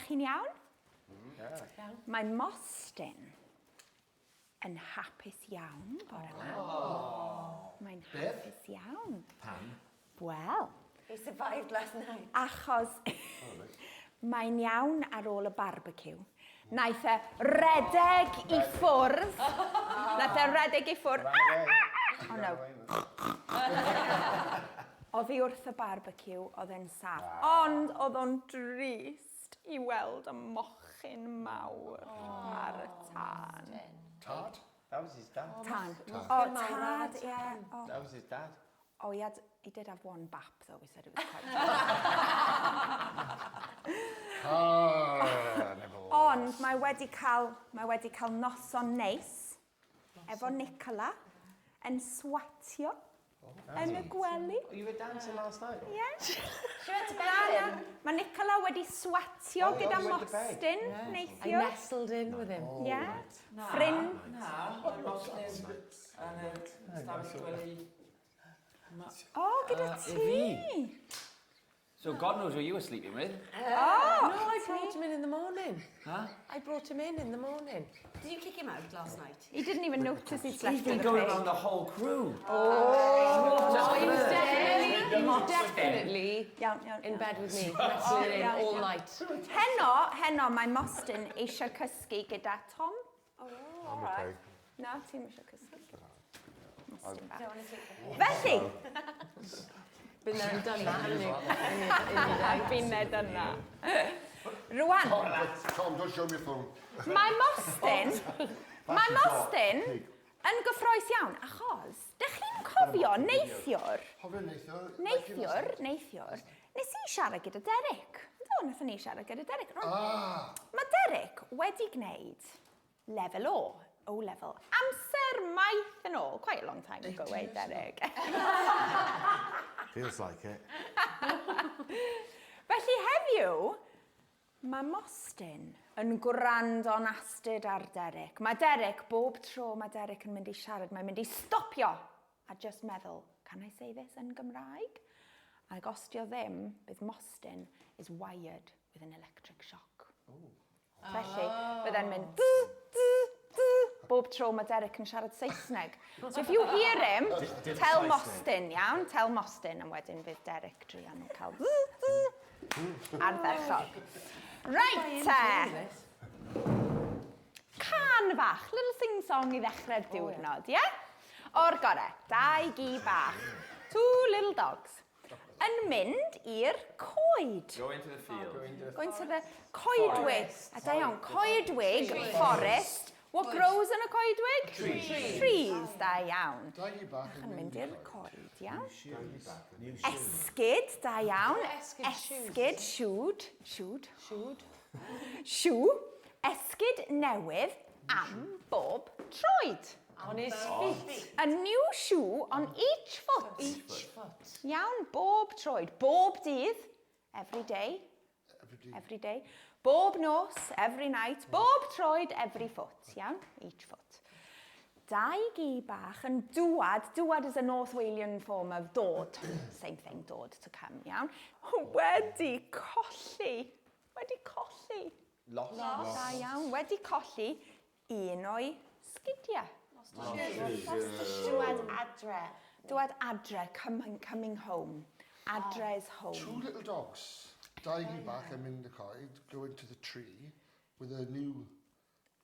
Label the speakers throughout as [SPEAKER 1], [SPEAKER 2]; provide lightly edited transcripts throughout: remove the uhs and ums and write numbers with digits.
[SPEAKER 1] Dach chi'n iawn?
[SPEAKER 2] Yeah.
[SPEAKER 1] Mae Mostyn yn hapus iawn bore yma. Mae'n hapus iawn.
[SPEAKER 2] Pam?
[SPEAKER 1] Wel,
[SPEAKER 3] He survived last night.
[SPEAKER 1] achos mae'n iawn ar ôl y barbecue. Naeth e redeg i ffwrdd. Oh no. Oedd hi wrth y barbecue, oedd e'n saff. Ond oedd o'n drist i weld y mochyn mawr ar y tân.
[SPEAKER 2] Tad? That was his dad.
[SPEAKER 1] Tan.
[SPEAKER 3] Tad.
[SPEAKER 1] Oh, tad, yeah. Oh.
[SPEAKER 2] That was his dad.
[SPEAKER 1] Oh, he did have one bap, though. He said it was quite Ond mae wedi cael noson neis efo Nicola yn swatio yn y gwely.
[SPEAKER 2] Oh, you were dancing last night?
[SPEAKER 1] Yeah.
[SPEAKER 3] She went to bed.
[SPEAKER 1] Mae Nicola wedi swatio gyda Mostyn
[SPEAKER 4] I
[SPEAKER 1] neithiwr.
[SPEAKER 4] nestled in with him.
[SPEAKER 1] Yeah. Ffrind. Oh, gyda ti.
[SPEAKER 5] So God knows who you were sleeping with.
[SPEAKER 4] No, I brought him in the morning.
[SPEAKER 5] Huh?
[SPEAKER 4] I brought him in the morning.
[SPEAKER 3] Did you kick him out last night?
[SPEAKER 1] He didn't even notice he'd slept
[SPEAKER 5] He's
[SPEAKER 1] with
[SPEAKER 5] been
[SPEAKER 1] the
[SPEAKER 5] going
[SPEAKER 1] pig.
[SPEAKER 5] around the whole crew.
[SPEAKER 4] He was definitely in bed with me, wrestling in all night.
[SPEAKER 1] Heno, mae Mostyn eisiau cysgu gyda Tom.
[SPEAKER 3] All right.
[SPEAKER 1] No, ti'n eisiau cysgu. Mostyn bach.
[SPEAKER 3] Don't want to sleep with him.
[SPEAKER 1] Felly,
[SPEAKER 4] Been there and done that, haven't you?
[SPEAKER 1] I've been there, done that. Rwan,
[SPEAKER 6] Tom, don't show me your phone.
[SPEAKER 1] mae Mostyn yn gyffroes iawn, achos, dych chi'n cofio neithiwr, nes i siarad gyda Derek. Do, nath ni siarad gyda Derek. Mae Derek wedi gwneud lefel O-level. Amser maith yn ôl, quite a long time ago, Derek.
[SPEAKER 6] Feels like it.
[SPEAKER 1] Felly heddiw, mae Mostyn yn gwrando'n astyd ar Derek. Mae Derek, bob tro mae Derek yn mynd i siarad, mae'n mynd i stopio a just meddwl, can I say this yn Gymraeg? Ac os dio ddim, bydd Mostyn is wired with an electric shock. Felly, byddai'n mynd bob tro mae Derek yn siarad Saesneg. So if you hear him, tell Mostyn, iawn? Tell Mostyn, a wedyn fydd Derek drian nhw cael ardderchog. Right, can fach, little sing-song i ddechrau'r diwrnod, ie? O'r gore, dau gi bach, two little dogs, yn mynd i'r coed.
[SPEAKER 5] Go into the field.
[SPEAKER 1] Go into the coedwig. A da iawn, coedwig, forest. What grows in a coedwig? Trees, da iawn. Yn mynd i'r coed, iawn. Esgyd, da iawn. Esgyd, siw. Esgyd newydd am bob troed.
[SPEAKER 4] On his feet.
[SPEAKER 1] A new shoe on each foot. Iawn, bob troed. Bob dydd, every day. Bob nos, every night. Bob troed, every foot. Iawn, each foot. Dau gi bach yn dŵad. Dŵad is a North Walian form of dod. Same thing, dod to come, iawn. Wedi colli.
[SPEAKER 2] Lost.
[SPEAKER 1] Da iawn, wedi colli un o'i sgidiau. Dŵad adre, coming home. Adre is home.
[SPEAKER 6] Two little dogs, Dysgu back and in the coed, go into the tree with a new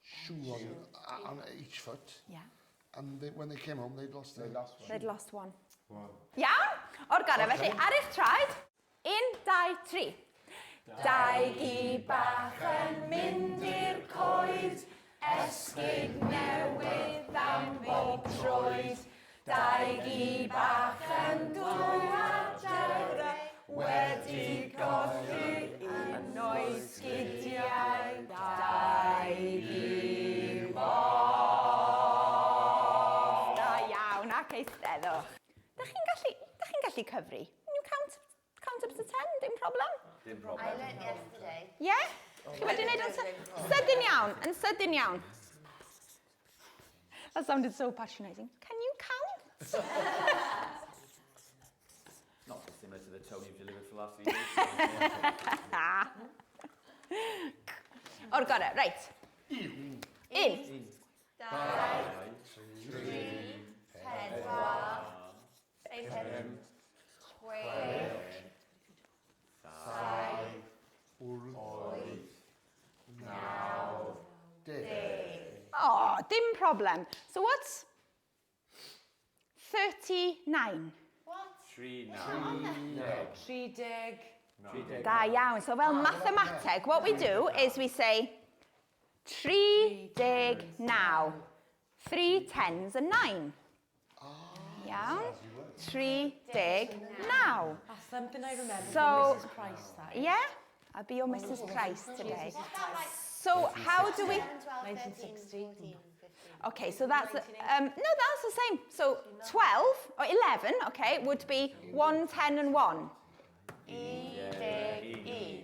[SPEAKER 6] shoe on each foot.
[SPEAKER 1] Yeah.
[SPEAKER 6] And when they came home, they'd lost one.
[SPEAKER 1] They'd lost one. Iawn? O'r gore, felly, ar eich traed. 1, 2, 3. Dysgu bach yn mynd i'r coed, esgyd newydd am bob troed. Dysgu bach yn dŵad adre, wedi golli un o'i sgidiau. Dysgu bach. Da iawn, ac eisteddwch. Dych chi'n gallu cyfri? Can you count up to 10? Dim problem?
[SPEAKER 5] Dim problem.
[SPEAKER 3] I learnt yesterday.
[SPEAKER 1] Yeah? Chi wedi wneud yn sydyn iawn. That sounded so patronising. Can you count?
[SPEAKER 5] Not dissimilar to the tone you've delivered for the last few
[SPEAKER 1] Oh, got it, right. Un.
[SPEAKER 3] Dau, tri, pedwar, pump, chwech, saith, wyth, naw, deg.
[SPEAKER 1] Oh, dim problem. So what's 39?
[SPEAKER 3] What?
[SPEAKER 5] 3 now.
[SPEAKER 4] Tri deg.
[SPEAKER 1] Da iawn. So fel mathemateg, what we do is we say 3 deg naw. 3 tens and 9. Iawn? 3 deg naw.
[SPEAKER 4] That's something I remember
[SPEAKER 1] So-
[SPEAKER 4] from Mrs. Price, that.
[SPEAKER 1] Yeah? I'll be your Mrs. Price today. So how do we...
[SPEAKER 4] 1960.
[SPEAKER 1] Okay, so that's... no, that's the same. So 12, or 11, okay, would be 1, 10 and 1.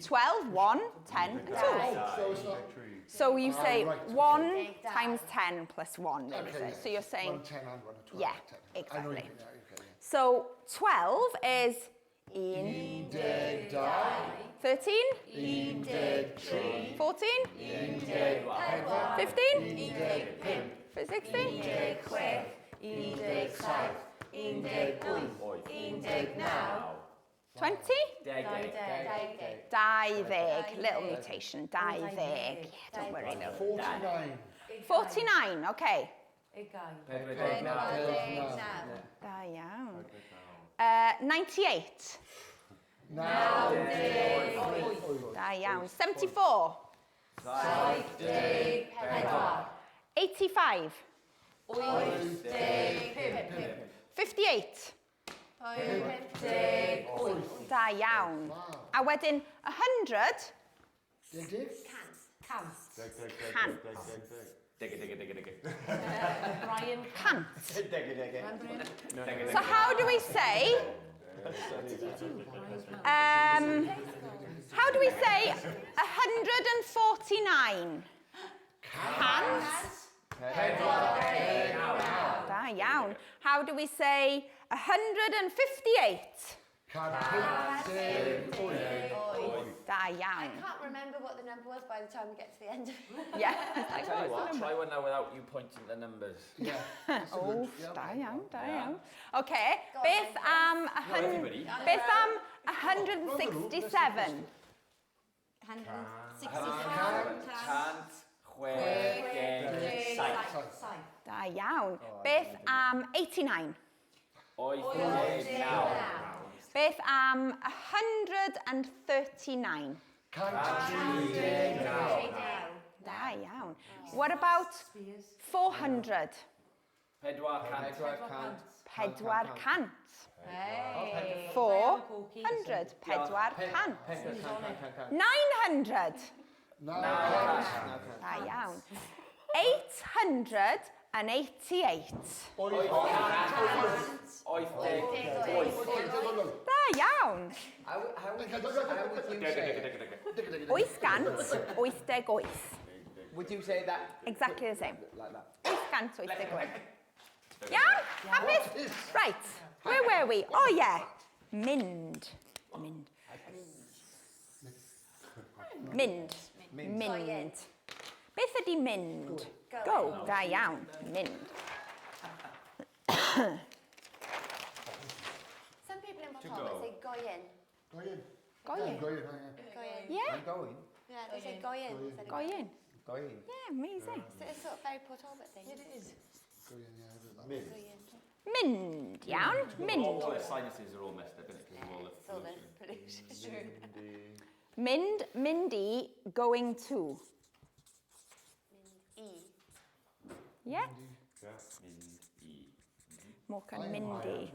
[SPEAKER 1] 12, 1, 10 and 2.
[SPEAKER 6] So it's not...
[SPEAKER 1] So you say
[SPEAKER 6] right,
[SPEAKER 1] 1 times 10 plus 1, really.
[SPEAKER 6] Okay,
[SPEAKER 1] So you're saying...
[SPEAKER 6] 1, 10 and 1 12.
[SPEAKER 1] Yeah,
[SPEAKER 6] 10. I know
[SPEAKER 1] exactly.
[SPEAKER 6] you mean, yeah, okay.
[SPEAKER 1] So 12 is un,
[SPEAKER 6] Deg dau,
[SPEAKER 1] 13,
[SPEAKER 6] deg tri,
[SPEAKER 1] 14,
[SPEAKER 6] deg
[SPEAKER 1] 15,
[SPEAKER 6] deg pump,
[SPEAKER 1] 16,
[SPEAKER 6] deg saith, deg wyth,
[SPEAKER 1] 20,
[SPEAKER 5] Deg.
[SPEAKER 1] 20. Little mutation, 20. Yeah, don't worry, no.
[SPEAKER 6] 49,
[SPEAKER 1] 49, okay.
[SPEAKER 4] Ugain.
[SPEAKER 6] deg naw,
[SPEAKER 1] Da iawn. 98.
[SPEAKER 6] naw, deg wyth,
[SPEAKER 1] Da iawn. 74. 85. 58. Da iawn. A wedyn 100,
[SPEAKER 6] deg deg,
[SPEAKER 1] cant.
[SPEAKER 4] Brian.
[SPEAKER 1] Cant.
[SPEAKER 4] Remember him?
[SPEAKER 1] So how do we say, how do we say 149? Cant. Da iawn. How do we say 158?
[SPEAKER 6] cant pump, deg wyth,
[SPEAKER 1] Da iawn.
[SPEAKER 3] Can't remember what the number was by the time we get to the end of it.
[SPEAKER 1] Yeah.
[SPEAKER 5] Tell you what, try one now without you pointing the numbers.
[SPEAKER 6] yeah. That's a
[SPEAKER 1] Oh,
[SPEAKER 6] good, yeah.
[SPEAKER 1] da iawn, da iawn. Okay, beth am
[SPEAKER 5] everybody.
[SPEAKER 1] 167?
[SPEAKER 3] 164.
[SPEAKER 5] Cant, chwech, deg, saith.
[SPEAKER 1] Da iawn. Beth am 89?
[SPEAKER 5] Wyth, deg, naw.
[SPEAKER 1] Beth am 139?
[SPEAKER 6] Cant tri, deg naw,
[SPEAKER 1] Da iawn. What about 400?
[SPEAKER 5] Pedwar cant.
[SPEAKER 1] Pedwar cant.
[SPEAKER 4] Hey.
[SPEAKER 1] 400. Pedwar cant. 900.
[SPEAKER 6] naw cant,
[SPEAKER 1] Da iawn. 888.
[SPEAKER 5] Wyth, deg, wyth.
[SPEAKER 1] Da iawn.
[SPEAKER 2] How would you say?
[SPEAKER 1] Wyth gant, 88.
[SPEAKER 2] Would you say that
[SPEAKER 1] Exactly the same.
[SPEAKER 2] like that?
[SPEAKER 1] Wyth gant, 88. Iawn? Hapus? Right. Where were we? Oh, yeah. Mynd. Mynd. Mynd. Mynd. Beth ydi mynd? Go. Da iawn. Mynd.
[SPEAKER 3] Some people in Botol say goyin.
[SPEAKER 6] Go in.
[SPEAKER 1] Goyin.
[SPEAKER 6] Go in,
[SPEAKER 3] Goyin.
[SPEAKER 1] Yeah.
[SPEAKER 2] I'm going.
[SPEAKER 3] Yeah, they say goyin. instead of
[SPEAKER 1] Goyin.
[SPEAKER 2] Going.
[SPEAKER 1] Yeah, amazing.
[SPEAKER 3] So it's sort of very Port Talbot thing. It is.
[SPEAKER 6] go in, yeah, I do that.
[SPEAKER 3] Goyin.
[SPEAKER 1] Mynd. Iawn. Mynd.
[SPEAKER 5] All the sinuses are all messed up, innit? Because of all the
[SPEAKER 3] It's all the
[SPEAKER 5] pollution.
[SPEAKER 3] pollution.
[SPEAKER 1] Mynd. Mindy. Going to.
[SPEAKER 3] E.
[SPEAKER 1] Yeah.
[SPEAKER 5] E.
[SPEAKER 1] Mocha Mindy.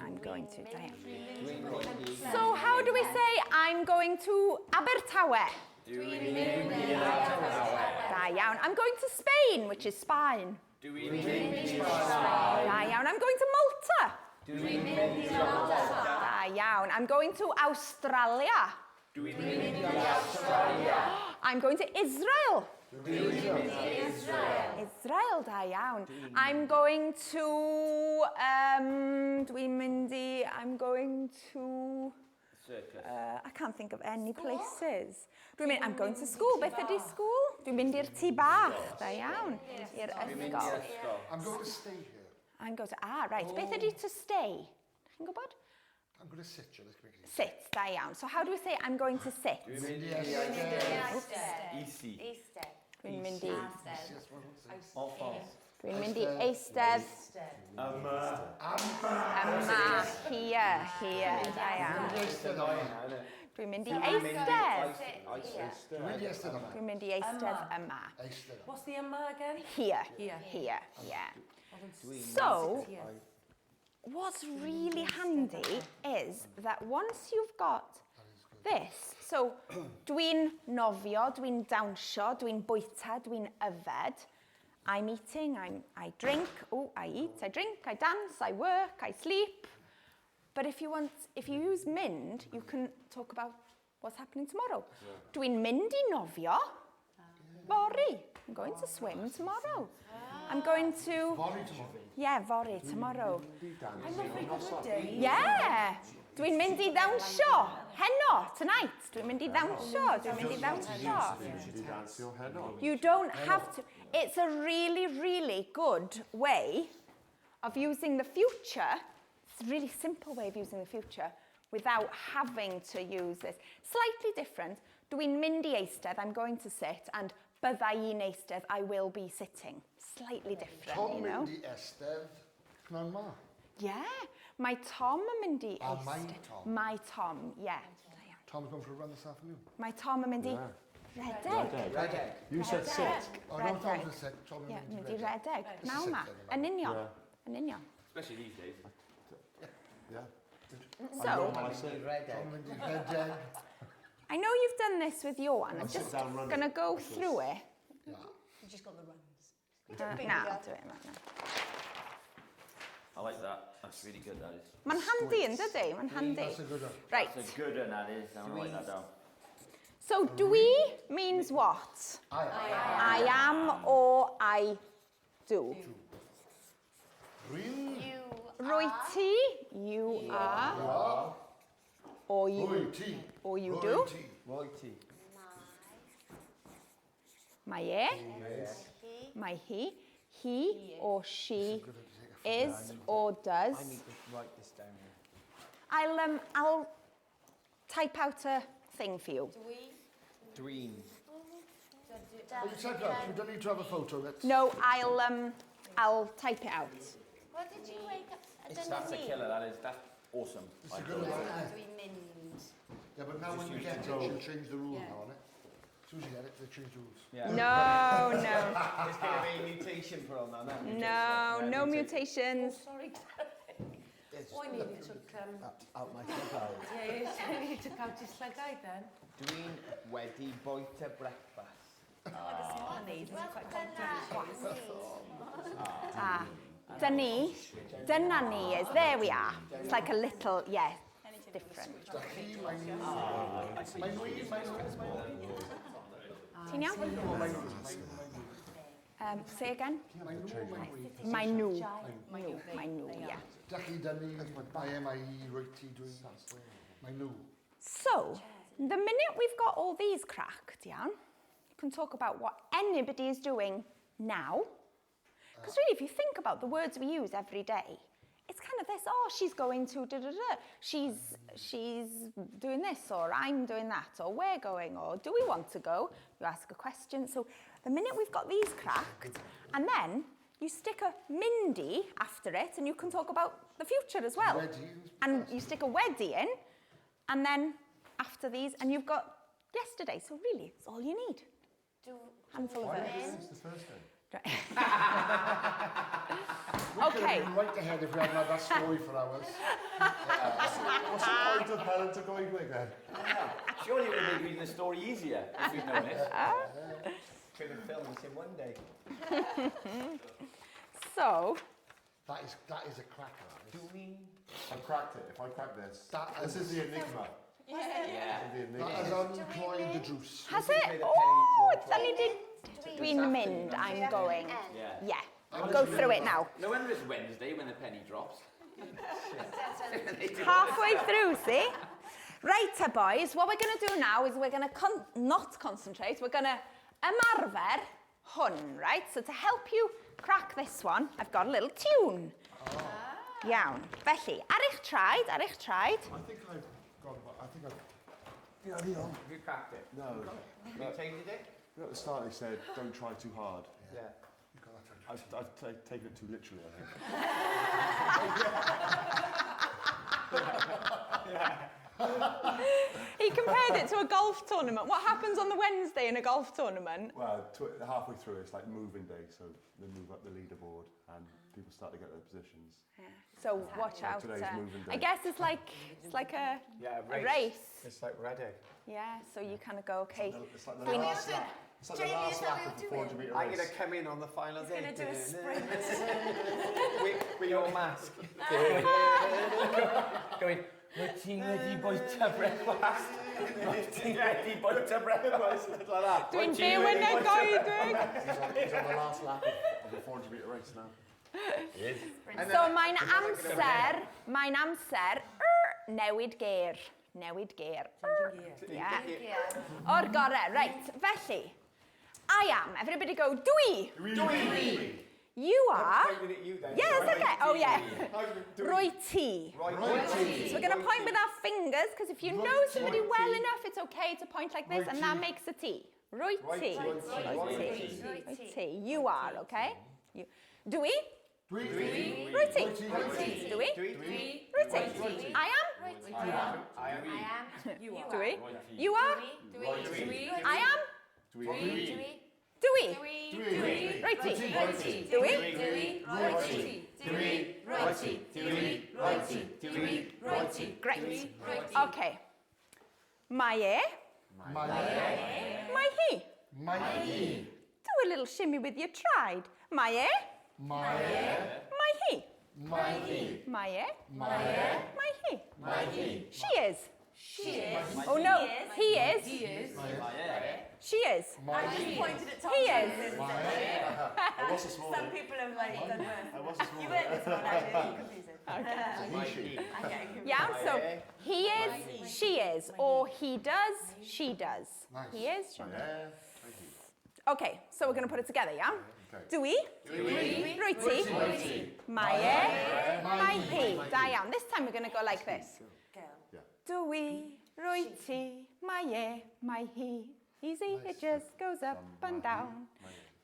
[SPEAKER 1] I'm going to. Da iawn.
[SPEAKER 2] Doing going.
[SPEAKER 1] So how do we say I'm going to Abertawe? Da iawn. I'm going to Spain, which is Spain. Da iawn. I'm going to Malta. Da iawn. I'm going to Australia. I'm going to Israel. Israel, da iawn. I'm going to, I'm going to
[SPEAKER 5] Circus.
[SPEAKER 1] I can't think of any places. Dwi'n mynd, I'm going to school. Beth ydi school? Dwi'n mynd i'r tŷ bach. Da iawn. I'r
[SPEAKER 5] Dwi'n mynd
[SPEAKER 1] ysgol.
[SPEAKER 5] i'r ysgol.
[SPEAKER 6] I'm going to stay here.
[SPEAKER 1] I'm going to... right. Beth ydi to stay? Chi'n gwybod?
[SPEAKER 6] I'm going to sit here. Let's make it easy.
[SPEAKER 1] Sit, da iawn. So how do we say I'm going to sit?
[SPEAKER 5] Dwi'n mynd
[SPEAKER 6] Yes.
[SPEAKER 5] Isi.
[SPEAKER 3] Easter.
[SPEAKER 1] Dwi'n mynd i... Dwi'n mynd i eistedd
[SPEAKER 5] Yma.
[SPEAKER 1] here, da iawn. Dwi'n mynd i eistedd. Dwi'n mynd i eistedd yma.
[SPEAKER 4] What's the yma again?
[SPEAKER 1] Here,
[SPEAKER 4] Here.
[SPEAKER 1] yeah. So, what's really handy is that once you've got this, so dwi'n nofio, dwi'n dawnsio, dwi'n bwyta, dwi'n yfed, I'm eating, I drink, I eat, I drink, I dance, I work, I sleep. But if you use mynd, you can talk about what's happening tomorrow. Dwi'n mynd I nofio, fory. I'm going to swim tomorrow. I'm going to...
[SPEAKER 6] Fory tomorrow.
[SPEAKER 1] Yeah, fory tomorrow.
[SPEAKER 4] I'm not very good at day.
[SPEAKER 1] Yeah. Dwi'n mynd I ddawnsio. Heno, tonight. Dwi'n mynd I ddawnsio. Dwi'n mynd I ddawnsio. You don't have to... It's a really, really good way of using the future. It's a really simple way of using the future without having to use this. Slightly different. Dwi'n mynd I eistedd, I'm going to sit, and byddai i'n eistedd, I will be sitting. Slightly different,
[SPEAKER 6] Tom
[SPEAKER 1] you know?
[SPEAKER 6] mynd I Estedd. Cnan ma.
[SPEAKER 1] Yeah. Mae Tom yn mynd I
[SPEAKER 6] Oh,
[SPEAKER 1] eistedd.
[SPEAKER 6] my Tom.
[SPEAKER 1] My Tom, yeah.
[SPEAKER 6] Tom's going for a run this afternoon.
[SPEAKER 1] Mae Tom yn mynd I redeg.
[SPEAKER 2] Redeg.
[SPEAKER 7] You said sit.
[SPEAKER 6] Oh, no, Tom's going to sit. Tom
[SPEAKER 1] Yeah,
[SPEAKER 6] mynd
[SPEAKER 1] mynd I redeg.
[SPEAKER 6] Just
[SPEAKER 1] Naw
[SPEAKER 6] sit
[SPEAKER 1] ma.
[SPEAKER 6] then,
[SPEAKER 1] Yn union. Yn union.
[SPEAKER 5] Especially these days.
[SPEAKER 7] Yeah.
[SPEAKER 1] So,
[SPEAKER 2] Redeg.
[SPEAKER 6] Tom mynd I redeg.
[SPEAKER 1] I know you've done this with Johan. I'm
[SPEAKER 7] sit
[SPEAKER 1] just
[SPEAKER 7] down running.
[SPEAKER 1] going to go through it.
[SPEAKER 6] Yeah.
[SPEAKER 3] You just got the runs.
[SPEAKER 1] Nah, I'll do it right now.
[SPEAKER 5] I like that. That's really good, that is.
[SPEAKER 1] Mae'n handi yn dydi? Mae'n handi.
[SPEAKER 6] That's a good one.
[SPEAKER 1] Right.
[SPEAKER 5] That's a good one, that is. I'm going to write that down.
[SPEAKER 1] So, dwi means what? I am or I do.
[SPEAKER 6] Rwy'n
[SPEAKER 1] Rwy ti, you are, or you,
[SPEAKER 6] Rwy ti.
[SPEAKER 1] or you do.
[SPEAKER 2] Rwy ti.
[SPEAKER 1] Mae e,
[SPEAKER 3] He.
[SPEAKER 1] mae he or she is or does.
[SPEAKER 2] I need to write this down here.
[SPEAKER 1] I'll type out a thing for you.
[SPEAKER 2] Dream.
[SPEAKER 6] Oh, you type out. We don't need to have a photo of it.
[SPEAKER 1] No, I'll type it out.
[SPEAKER 3] What did you wake up?
[SPEAKER 5] That's a killer, that is. That's awesome.
[SPEAKER 6] It's a good one, isn't it?
[SPEAKER 3] We mind.
[SPEAKER 6] Yeah, but now when you get it, she'll change the rules now, isn't it? As soon as you get it, they change the rules.
[SPEAKER 2] Yeah.
[SPEAKER 1] No,
[SPEAKER 2] There's going to be a mutation for all now.
[SPEAKER 1] no mutations.
[SPEAKER 4] Sorry. Oh, I nearly took...
[SPEAKER 2] Out my llygau.
[SPEAKER 4] Yeah, I nearly took out his llygau then.
[SPEAKER 2] Dwi'n wedi bwyta breakfast.
[SPEAKER 1] Dyna ni is, there we are. It's like a little, yeah, it's different.
[SPEAKER 6] Dach chi, mae'n nwy.
[SPEAKER 1] Ti'n iawn? Say again?
[SPEAKER 6] Mae'n nwy.
[SPEAKER 1] Mae nhw, yeah.
[SPEAKER 6] Dach chi, dynnu, mae rwy ti, dwi'n... Mae'n nw.
[SPEAKER 1] So, the minute we've got all these cracked, yeah, you can talk about what anybody is doing now. Because really, if you think about the words we use every day, it's kind of this, oh, she's going to da-da-da, she's doing this, or I'm doing that, or we're going, or do we want to go? You ask a question. So the minute we've got these cracked, and then you stick a Mindy after it, and you can talk about the future as well.
[SPEAKER 6] Wedi.
[SPEAKER 1] And you stick a Wedi in, and then after these, and you've got yesterday. So really, it's all you need. Handful of verbs.
[SPEAKER 7] It's the first thing.
[SPEAKER 1] Okay.
[SPEAKER 6] Right ahead if we hadn't had that story for hours.
[SPEAKER 7] What's the point of Helen to going like that?
[SPEAKER 5] Surely it would make reading the story easier if you'd known it.
[SPEAKER 2] Could have filmed this in one day.
[SPEAKER 1] So,
[SPEAKER 6] That is a cracker. that is.
[SPEAKER 7] I cracked it. If I crack this, this is the enigma.
[SPEAKER 5] Yeah.
[SPEAKER 7] The enigma.
[SPEAKER 6] That is uncloyed the juice.
[SPEAKER 1] has it? Oh, it's only did. Dwi'n mynd, I'm going.
[SPEAKER 5] Yeah.
[SPEAKER 1] Yeah, I'll go through it now.
[SPEAKER 5] No wonder it's Wednesday when the penny drops.
[SPEAKER 1] Halfway through, see? Right, boys, what we're going to do now is we're going to not concentrate, we're going to ymarfer hwn, right? So to help you crack this one, I've got a little tune. Iawn. Felly, ar eich traed.
[SPEAKER 7] I think I've gone, I think I've...
[SPEAKER 2] Have you cracked it?
[SPEAKER 7] No.
[SPEAKER 2] Have you tasted it?
[SPEAKER 7] You know, at the start they said, don't try too hard.
[SPEAKER 2] Yeah.
[SPEAKER 7] I've taken it too literally, I think.
[SPEAKER 1] He compared it to a golf tournament. What happens on the Wednesday in a golf tournament?
[SPEAKER 7] Well, halfway through it's like moving day, so they move up the leaderboard and people start to get their positions.
[SPEAKER 1] Yeah. So watch out.
[SPEAKER 7] Today's moving day.
[SPEAKER 1] I guess it's like a race.
[SPEAKER 2] It's like Reading.
[SPEAKER 1] Yeah. So you kind of go, okay.
[SPEAKER 7] It's like the last lap. It's like the last lap of the 400 metre
[SPEAKER 2] I'm
[SPEAKER 7] race.
[SPEAKER 2] going to come in on the final day.
[SPEAKER 3] He's going to do a sprint.
[SPEAKER 2] with your mask. Going, routine ready boys to breakfast. Routine ready boys to breakfast. Like that.
[SPEAKER 1] Dwi'n byw yn y goedwig.
[SPEAKER 7] He's on the last lap of the 400 metre race now.
[SPEAKER 1] So mae'n amser newid geir. Newid geir. Yeah. O'r gorau. Right, felly. I am. Everybody go, dwi.
[SPEAKER 7] Dwi.
[SPEAKER 1] You are.
[SPEAKER 2] Pointing at you then.
[SPEAKER 1] Yes, okay. Oh, yeah.
[SPEAKER 2] Dwi.
[SPEAKER 1] Roi ti.
[SPEAKER 2] Right.
[SPEAKER 1] So we're going to point with our fingers, because if you know somebody well enough, it's okay to point like this, and that makes a T. Roi ti. Roi ti. You are, okay? You. Dwi.
[SPEAKER 7] Dwi.
[SPEAKER 1] Roi ti.
[SPEAKER 2] Dwi.
[SPEAKER 1] Dwi.
[SPEAKER 2] Dwi.
[SPEAKER 1] Roi ti. I am.
[SPEAKER 2] I am.
[SPEAKER 1] Dwi. You are.
[SPEAKER 2] Dwi.
[SPEAKER 1] I am.
[SPEAKER 7] Dwi.
[SPEAKER 1] Dwi.
[SPEAKER 7] Dwi.
[SPEAKER 1] Roi ti. Dwi. Great. Okay. Mae e. Mae hi. Do a little shimmy with your stride. Mae e. Mae hi. Mae e. Mae hi. She is. Oh no, he is. She is.
[SPEAKER 3] I just pointed at Tom.
[SPEAKER 1] He is.
[SPEAKER 7] I was a small
[SPEAKER 3] Some
[SPEAKER 7] one.
[SPEAKER 3] people have like done worse.
[SPEAKER 7] I was a small
[SPEAKER 3] You
[SPEAKER 7] one.
[SPEAKER 3] went this one, I didn't confuse it.
[SPEAKER 1] Okay.
[SPEAKER 3] I'm getting confused.
[SPEAKER 1] Yeah, so he is, she is, or he does, she does.
[SPEAKER 6] Nice.
[SPEAKER 1] He is, she does.
[SPEAKER 7] Yeah.
[SPEAKER 1] Okay, so we're going to put it together, yeah?
[SPEAKER 7] Okay.
[SPEAKER 1] Dwi. Roi ti. Mae e. Mae hi. Da iawn. This time we're going to go like this. Dwi. Roi ti. Mae e. Mae hi. Easy, it just goes up and down.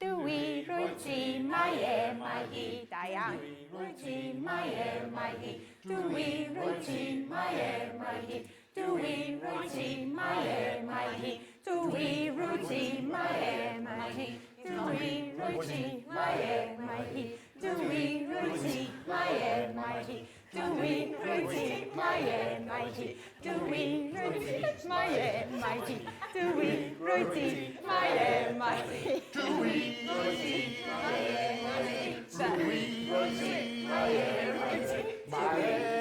[SPEAKER 1] Dwi. Roi ti. Mae e. Mae hi. Da iawn. Roi ti. Mae e. Mae hi. Dwi. Roi ti. Mae e. Mae hi. Dwi. Roi ti. Mae e. Mae hi. Dwi. Roi ti. Mae e. Mae hi. Dwi. Roi ti. Mae e. Mae hi. Dwi. Roi ti. Mae e. Mae hi. Dwi. Roi ti. Mae e. Mae hi. Dwi. Roi ti. Mae e. Mae hi. Dwi. Roi ti. Mae e. Mae hi. Dwi. Roi ti. Mae e. Mae hi. Dwi. Roi ti. Mae e. Mae hi. Mae e.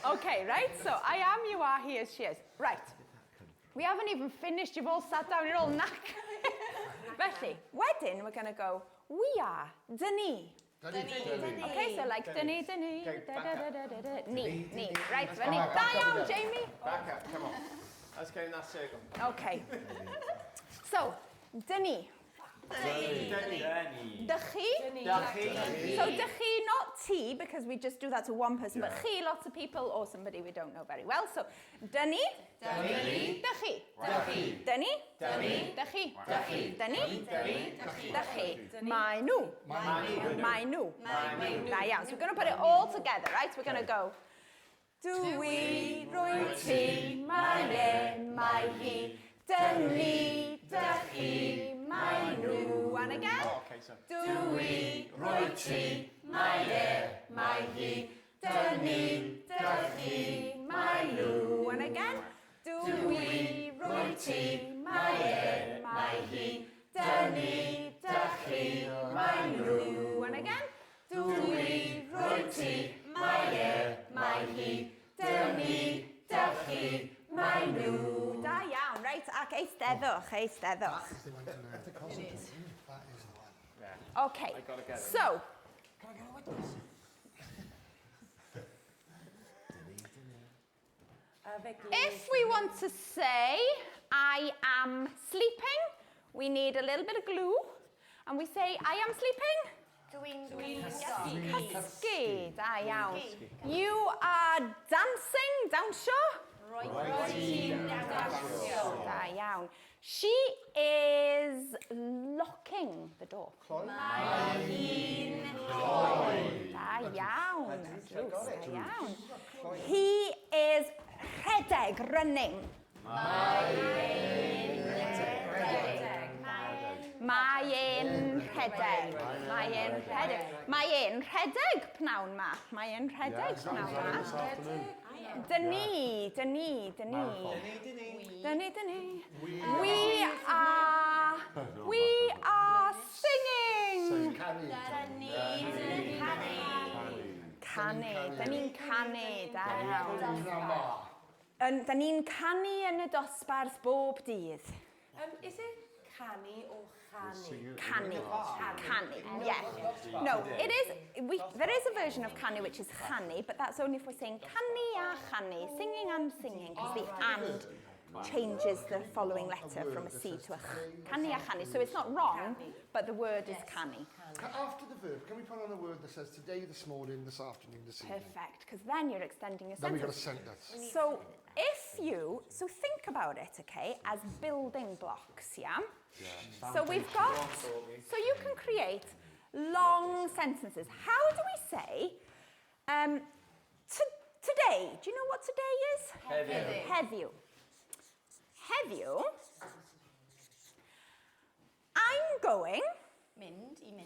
[SPEAKER 1] Okay, right? So I am, you are, he is, she is. Right. We haven't even finished. You've all sat down. You're all knackered. Felly, wedyn, we're going to go, we are, dyn ni. Okay, so like dyn ni,
[SPEAKER 2] Okay,
[SPEAKER 1] da,
[SPEAKER 2] back
[SPEAKER 1] da,
[SPEAKER 2] up.
[SPEAKER 1] da, da, da, da, ni. Right, ready? Da iawn, Jamie.
[SPEAKER 2] Back up, come on. Let's go in that circle.
[SPEAKER 1] Okay. So, dyn ni.
[SPEAKER 5] Danny.
[SPEAKER 1] Dych chi? So dych chi, not ti, because we just do that to one person, but chi, lots of people, or somebody we don't know very well. So, dyn ni. Dych chi. Dyn ni. Dych chi. Dyn ni. Dych chi. Mae nhw. Mae nhw. Da iawn. So we're going to put it all together, right? We're going to go. Dwi, roi ti, mae e, mae hi. Dyn ni, dych chi, mae nhw. And again.
[SPEAKER 2] Oh, okay, so.
[SPEAKER 1] Dwi, roi ti, mae hi, dynnu, dychu, mae nhw. And again, dwi, rwy ti, mae hi, dynnu, dychu, mae nhw. And again, dwi, rwy ti, mae hi, dynnu, dychu, mae nhw. Da iawn, reit, ac eisteddwch.
[SPEAKER 6] That is the one to learn. It is. That is the one.
[SPEAKER 1] Okay, so, if we want to say, I am sleeping, we need a little bit of glue, and we say, I am sleeping. Cysgu, da iawn. You are dancing, dawnsio. Da iawn. She is locking the door. Da iawn. Da iawn. He is rhedeg, running. Mae e'n rhedeg. Mae e'n rhedeg pnawn ma. Mae e'n rhedeg pnawn ma. Dynnu. We are singing. Canu. Dyn ni'n canu. Da iawn. Dyn ni'n canu yn y dosbarth bob dydd.
[SPEAKER 4] Is it canny or canny?
[SPEAKER 1] Canu. Yeah. No, it is. There is a version of canu which is chanu, but that's only if we're saying canu a chanu, singing and singing, because the and changes the following letter from a C to a ch. Canu a chanu. So it's not wrong, but the word is canu.
[SPEAKER 6] After the verb, can we put on a word that says today, this morning, this afternoon, this evening?
[SPEAKER 1] Perfect, because then you're extending your
[SPEAKER 6] Then we've got a
[SPEAKER 1] sentence.
[SPEAKER 6] sentence.
[SPEAKER 1] So think about it, okay, as building blocks, yeah? So we've got, so you can create long sentences. How do we say, today, do you know what today is? Heddiw. I'm going,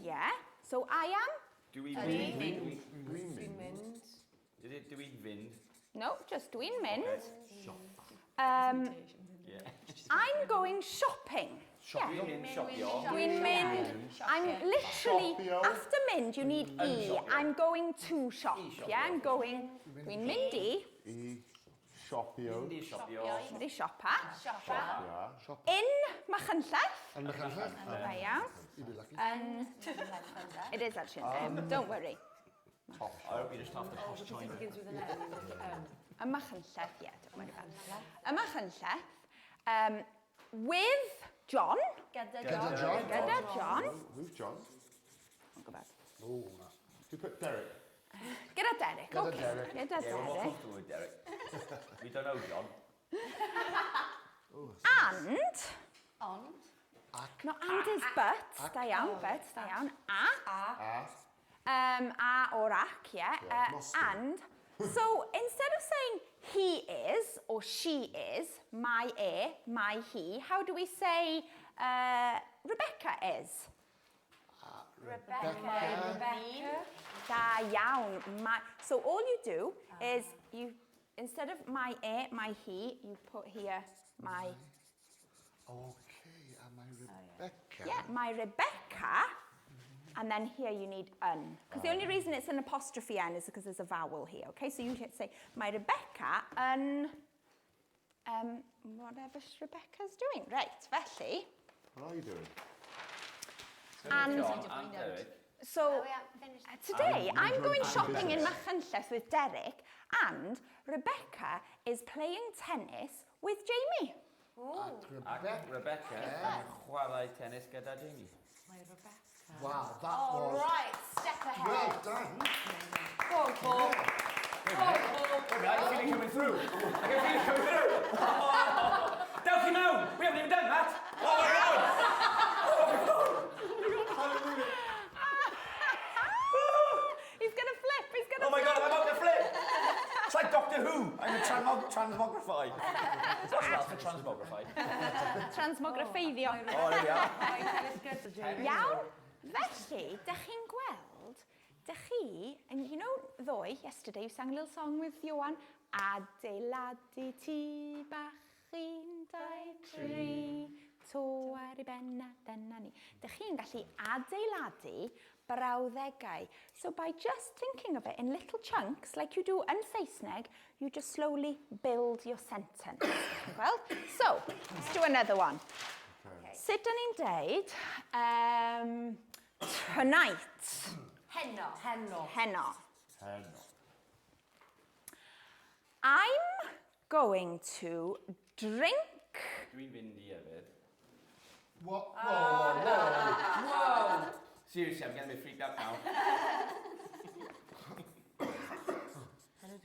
[SPEAKER 1] yeah, so I am,
[SPEAKER 5] Do we
[SPEAKER 4] Mynd.
[SPEAKER 5] Do we vind?
[SPEAKER 1] no, just dwi'n mynd.
[SPEAKER 5] Yeah.
[SPEAKER 1] I'm going shopping. Yeah. Dwi'n mynd. I'm literally, after mynd, you need E. I'm going to shop. Yeah, I'm going. Dwi'n mynd I.
[SPEAKER 7] Shopio.
[SPEAKER 5] Mynd
[SPEAKER 1] Mynd I siopa.
[SPEAKER 7] Yeah.
[SPEAKER 1] In Machynlleth.
[SPEAKER 6] And the cancer?
[SPEAKER 1] Right, iawn.
[SPEAKER 6] You'd be lucky.
[SPEAKER 1] It is actually. Don't worry.
[SPEAKER 5] I hope you just have to posh China.
[SPEAKER 4] Begins with an N.
[SPEAKER 1] Y Machynlleth, yeah, don't worry about it. Y Machynlleth. With John.
[SPEAKER 6] Gyda John.
[SPEAKER 1] Gyda John.
[SPEAKER 7] Who's John?
[SPEAKER 1] I'll go back.
[SPEAKER 6] Oh,
[SPEAKER 7] You put Derek.
[SPEAKER 1] Gyda Derek.
[SPEAKER 6] Gyda
[SPEAKER 1] Okay.
[SPEAKER 6] Derek.
[SPEAKER 1] Gyda
[SPEAKER 5] Yeah, we're more
[SPEAKER 1] Derek.
[SPEAKER 5] comfortable with Derek. We don't know John.
[SPEAKER 1] And. No, and is but. Da iawn, but. Da iawn. A or ac, yeah. And. So instead of saying he is or she is, my he, how do we say Rebecca is?
[SPEAKER 6] Rebecca.
[SPEAKER 1] Da iawn. So all you do is you, instead of my he, you put here my.
[SPEAKER 6] Okay, and my Rebecca.
[SPEAKER 1] Yeah, my Rebecca. And then here you need un. Because the only reason it's an apostrophe n is because there's a vowel here, okay? So you say, my Rebecca, whatever Rebecca's doing. Right, felly.
[SPEAKER 7] What are you doing?
[SPEAKER 1] And
[SPEAKER 5] John and Derek.
[SPEAKER 1] so today I'm going shopping in Machynlleth with Derek, and Rebecca is playing tennis with Jamie.
[SPEAKER 5] Rebecca yn chwarae tennis gyda Jamie.
[SPEAKER 6] Wow, that was
[SPEAKER 3] Right, step ahead.
[SPEAKER 6] well done.
[SPEAKER 5] I can feel it coming through. Dewch I mewn! We haven't even done that! Oh my God!
[SPEAKER 1] He's gonna flip, he's gonna
[SPEAKER 5] Oh my God, I'm about to flip! It's like Doctor Who. I'm a transmogrified. What's that for transmogrified?
[SPEAKER 1] transmographeiddio.
[SPEAKER 5] Oh, there we are.
[SPEAKER 1] Iawn, felly, dych chi'n gweld, Dych chi, and you know ddoe, yesterday you sang a little song with Johan, Adeiladu ti bach un dau tri, to ar I benna ni. Dych chi'n gallu adeiladu brawddegau. So by just thinking of it in little chunks, like you do in Saesneg, you just slowly build your sentence. Well, so let's do another one.
[SPEAKER 4] Okay.
[SPEAKER 1] Sut dan ni'n deud, tonight,
[SPEAKER 4] Heno.
[SPEAKER 1] heno.
[SPEAKER 7] Heno.
[SPEAKER 1] I'm going to drink.
[SPEAKER 2] Dwi'n fynd I hefyd.
[SPEAKER 6] What? Whoa.
[SPEAKER 2] Seriously, I'm getting a bit freaked out now.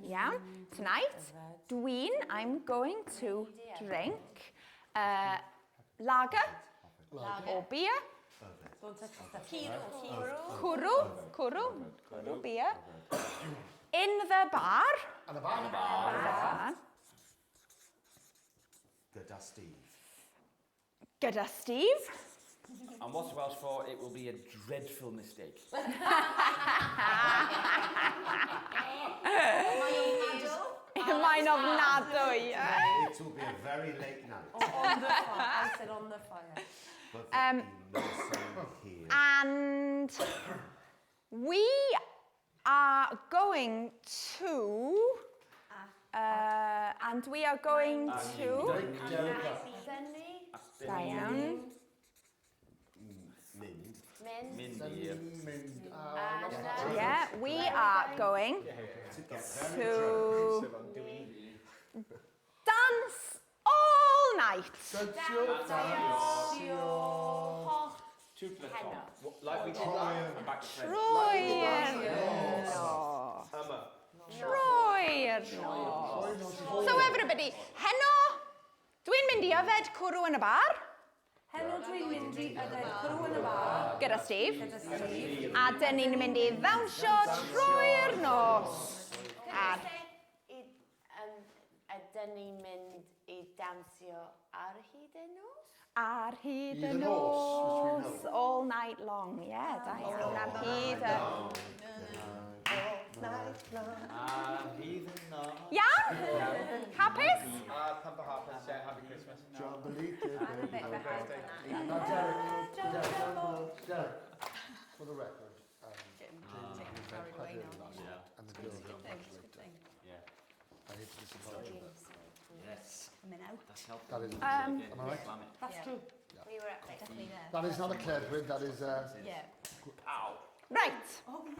[SPEAKER 1] Yeah, tonight, I'm going to drink lager or beer. Cwrw, beer. In the bar.
[SPEAKER 6] And a bar.
[SPEAKER 5] Gyda Steve.
[SPEAKER 1] Gyda Steve.
[SPEAKER 2] And what's Welsh for? It will be a dreadful mistake.
[SPEAKER 1] Mae'n ofnadwy.
[SPEAKER 5] It will be a very late night.
[SPEAKER 4] On the fire. I said on the fire.
[SPEAKER 5] But there will be no sun here.
[SPEAKER 1] And we are going to... and we are going to... Da iawn.
[SPEAKER 5] Mynd.
[SPEAKER 1] Yeah, we are going to dance all night.
[SPEAKER 2] Like we did last back to
[SPEAKER 1] Troi'r So everybody, heno, dwi'n mynd I yfed cwrw yn y bar.
[SPEAKER 4] Heno dwi'n mynd I yfed cwrw yn y bar.
[SPEAKER 1] Gyda Steve.
[SPEAKER 4] Gyda Steve.
[SPEAKER 1] A dyn ni'n mynd I ddawnsio troi'r nos.
[SPEAKER 3] Ydyn ni'n mynd I dawnsio ar hyd y nos?
[SPEAKER 1] Ar hyd y
[SPEAKER 6] Hyd y nos,
[SPEAKER 1] nos.
[SPEAKER 6] which we know.
[SPEAKER 1] All night long, yeah, da iawn. Ar hyd y... Iawn? Hapus?
[SPEAKER 2] Pamper Harper's, yeah, happy Christmas.
[SPEAKER 6] Derek, for the record, and the girls are later.
[SPEAKER 2] Yeah.
[SPEAKER 6] I hate to disappoint you.
[SPEAKER 2] Yes. That's helpful.
[SPEAKER 6] That is,
[SPEAKER 1] Um,
[SPEAKER 6] am I right?
[SPEAKER 4] That's true.
[SPEAKER 3] We were at this.
[SPEAKER 4] Definitely there.
[SPEAKER 6] That is not a cledwyd, that is
[SPEAKER 4] Yeah.
[SPEAKER 1] Right.
[SPEAKER 4] Oh, yeah.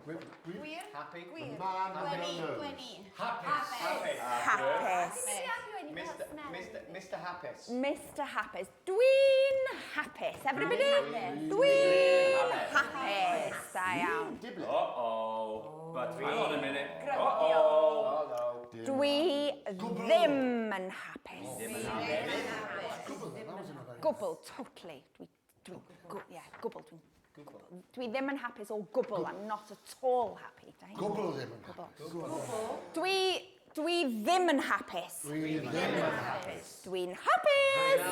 [SPEAKER 3] Gwir?
[SPEAKER 2] Happy?
[SPEAKER 3] Gwir.
[SPEAKER 6] man
[SPEAKER 3] Gwenu.
[SPEAKER 6] Hapus.
[SPEAKER 1] Hapus.
[SPEAKER 2] Mr. Happus.
[SPEAKER 1] Mr. Hapus. Dwi'n hapus. Everybody? Dwi'n hapus. Da iawn.
[SPEAKER 2] Uh-oh. But hang on a minute.
[SPEAKER 3] Grybio.
[SPEAKER 2] Uh-oh.
[SPEAKER 1] Dwi ddim yn hapus. Gwbl, totally. Gwbl. Dwi ddim yn hapus o gwbl. I'm not at all happy. Da iawn.
[SPEAKER 6] Gwbl ddim yn hapus.
[SPEAKER 1] Dwi ddim yn hapus.
[SPEAKER 6] Dwi ddim yn hapus.
[SPEAKER 1] Dwi'n hapus.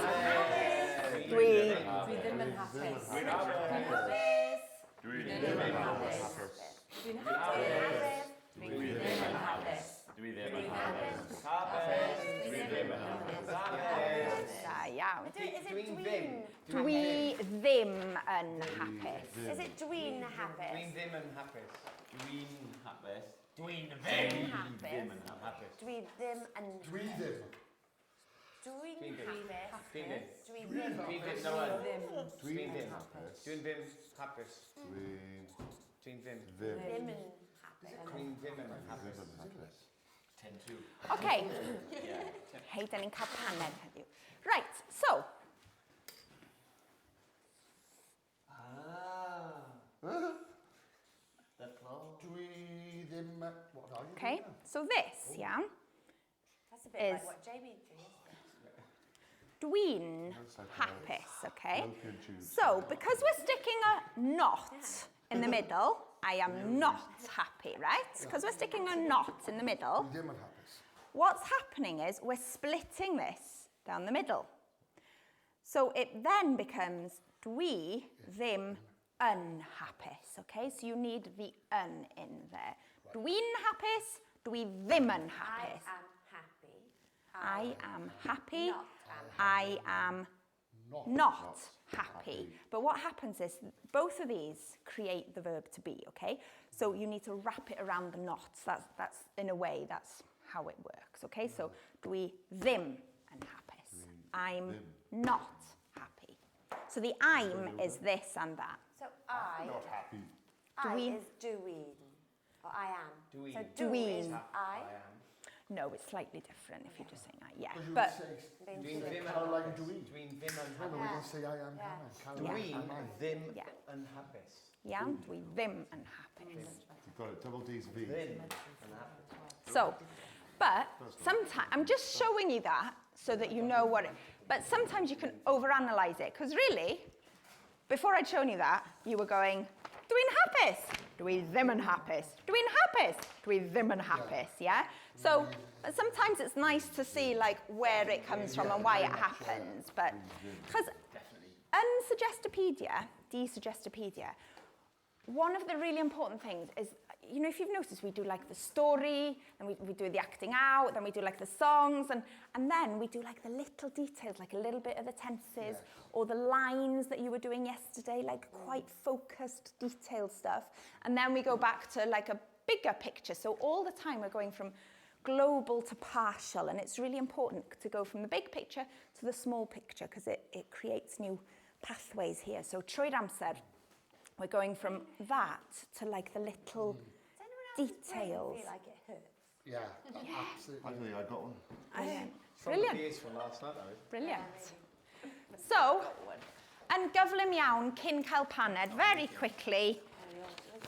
[SPEAKER 1] Dwi
[SPEAKER 4] ddim yn hapus.
[SPEAKER 7] Dwi'n hapus.
[SPEAKER 4] Dwi'n hapus.
[SPEAKER 2] Dwi ddim yn hapus.
[SPEAKER 1] Da iawn.
[SPEAKER 3] Is it dwi'n?
[SPEAKER 1] Dwi ddim yn hapus.
[SPEAKER 3] Is it dwi'n hapus?
[SPEAKER 2] Dwi'n ddim yn hapus. Dwi'n hapus. Dwi'n
[SPEAKER 3] Ddim
[SPEAKER 2] ddim yn
[SPEAKER 3] hapus.
[SPEAKER 2] hapus.
[SPEAKER 3] Dwi ddim yn...
[SPEAKER 6] Dwi ddim.
[SPEAKER 3] Dwi'n hapus.
[SPEAKER 2] Dwi'n ddim.
[SPEAKER 3] Dwi ddim.
[SPEAKER 2] Dwi'n ddim.
[SPEAKER 7] Dwi'n
[SPEAKER 2] ddim.
[SPEAKER 7] hapus.
[SPEAKER 2] Dwi'n ddim hapus.
[SPEAKER 7] Dwi'n
[SPEAKER 2] Dwi'n ddim.
[SPEAKER 7] ddim.
[SPEAKER 3] Ddim yn hapus.
[SPEAKER 2] Dwi'n ddim yn hapus.
[SPEAKER 7] Ddim yn hapus.
[SPEAKER 2] 10-2.
[SPEAKER 1] Okay.
[SPEAKER 2] Yeah.
[SPEAKER 1] Hei, da ni'n cael paned heddiw. Right, so,
[SPEAKER 6] Dwi ddim... What are you?
[SPEAKER 1] okay, so this, iawn,
[SPEAKER 3] That's a bit
[SPEAKER 1] Is-
[SPEAKER 3] like what Jamie did.
[SPEAKER 1] dwi'n hapus, okay?
[SPEAKER 7] Opium tubes.
[SPEAKER 1] So, because we're sticking a knot in the middle, I am not happy, right? Because we're sticking a knot in the middle,
[SPEAKER 6] Dwi ddim yn hapus.
[SPEAKER 1] what's happening is we're splitting this down the middle. So it then becomes dwi ddim unhapus, okay? So you need the in there. Dwi'n hapus, dwi ddim yn hapus.
[SPEAKER 3] I am happy.
[SPEAKER 1] I am happy. I am not happy. But what happens is both of these create the verb to be, okay? So you need to wrap it around the nots. That's in a way, that's how it works, okay? So dwi ddim yn hapus. I'm not happy. So the I'm is this and that.
[SPEAKER 3] So I,
[SPEAKER 7] Not happy.
[SPEAKER 3] I
[SPEAKER 1] Dwi'n.
[SPEAKER 3] is doing. Or I am.
[SPEAKER 2] Dwi'n.
[SPEAKER 3] So do is
[SPEAKER 1] Dwi'n.
[SPEAKER 3] I.
[SPEAKER 1] No, it's slightly different if you're just saying that, yeah.
[SPEAKER 6] Because you
[SPEAKER 1] But
[SPEAKER 6] would say,
[SPEAKER 2] Dwi'n ddim yn
[SPEAKER 6] Caroline
[SPEAKER 2] hapus.
[SPEAKER 6] Dwi.
[SPEAKER 2] Dwi'n ddim yn
[SPEAKER 6] no, we
[SPEAKER 2] hapus.
[SPEAKER 6] can say I am
[SPEAKER 3] Yeah.
[SPEAKER 6] Hannah. Caroline,
[SPEAKER 2] Dwi'n
[SPEAKER 6] am I?
[SPEAKER 2] ddim
[SPEAKER 1] Yeah.
[SPEAKER 2] yn hapus.
[SPEAKER 1] iawn, dwi ddim yn hapus.
[SPEAKER 7] You've got it, double D's V.
[SPEAKER 2] Ddim yn hapus.
[SPEAKER 1] So, but sometimes, I'm just showing you that so that you know what it, but sometimes you can overanalyze it, because really, before I'd shown you that, you were going, dwi'n hapus, dwi ddim yn hapus, dwi'n hapus, dwi ddim yn hapus, yeah? So, sometimes it's nice to see like where it comes from and why it happens, but, because Suggestipedia, Suggestipedia, one of the really important things is, you know, if you've noticed, we do like the story, and we do the acting out, then we do like the songs, and then we do like the little details, like a little bit of the tenses, or the lines that you were doing yesterday, like quite focused, detailed stuff. And then we go back to like a bigger picture. So all the time we're going from global to partial, and it's really important to go from the big picture to the small picture, because it creates new pathways here. So trwy'r amser, we're going from that to like the little details.
[SPEAKER 3] Feel like it hurts.
[SPEAKER 6] Yeah, absolutely.
[SPEAKER 7] I think I got one.
[SPEAKER 1] Brilliant,
[SPEAKER 2] Years from last night, though.
[SPEAKER 1] brilliant. So, yn gyflym iawn, cyn cael paned, very quickly,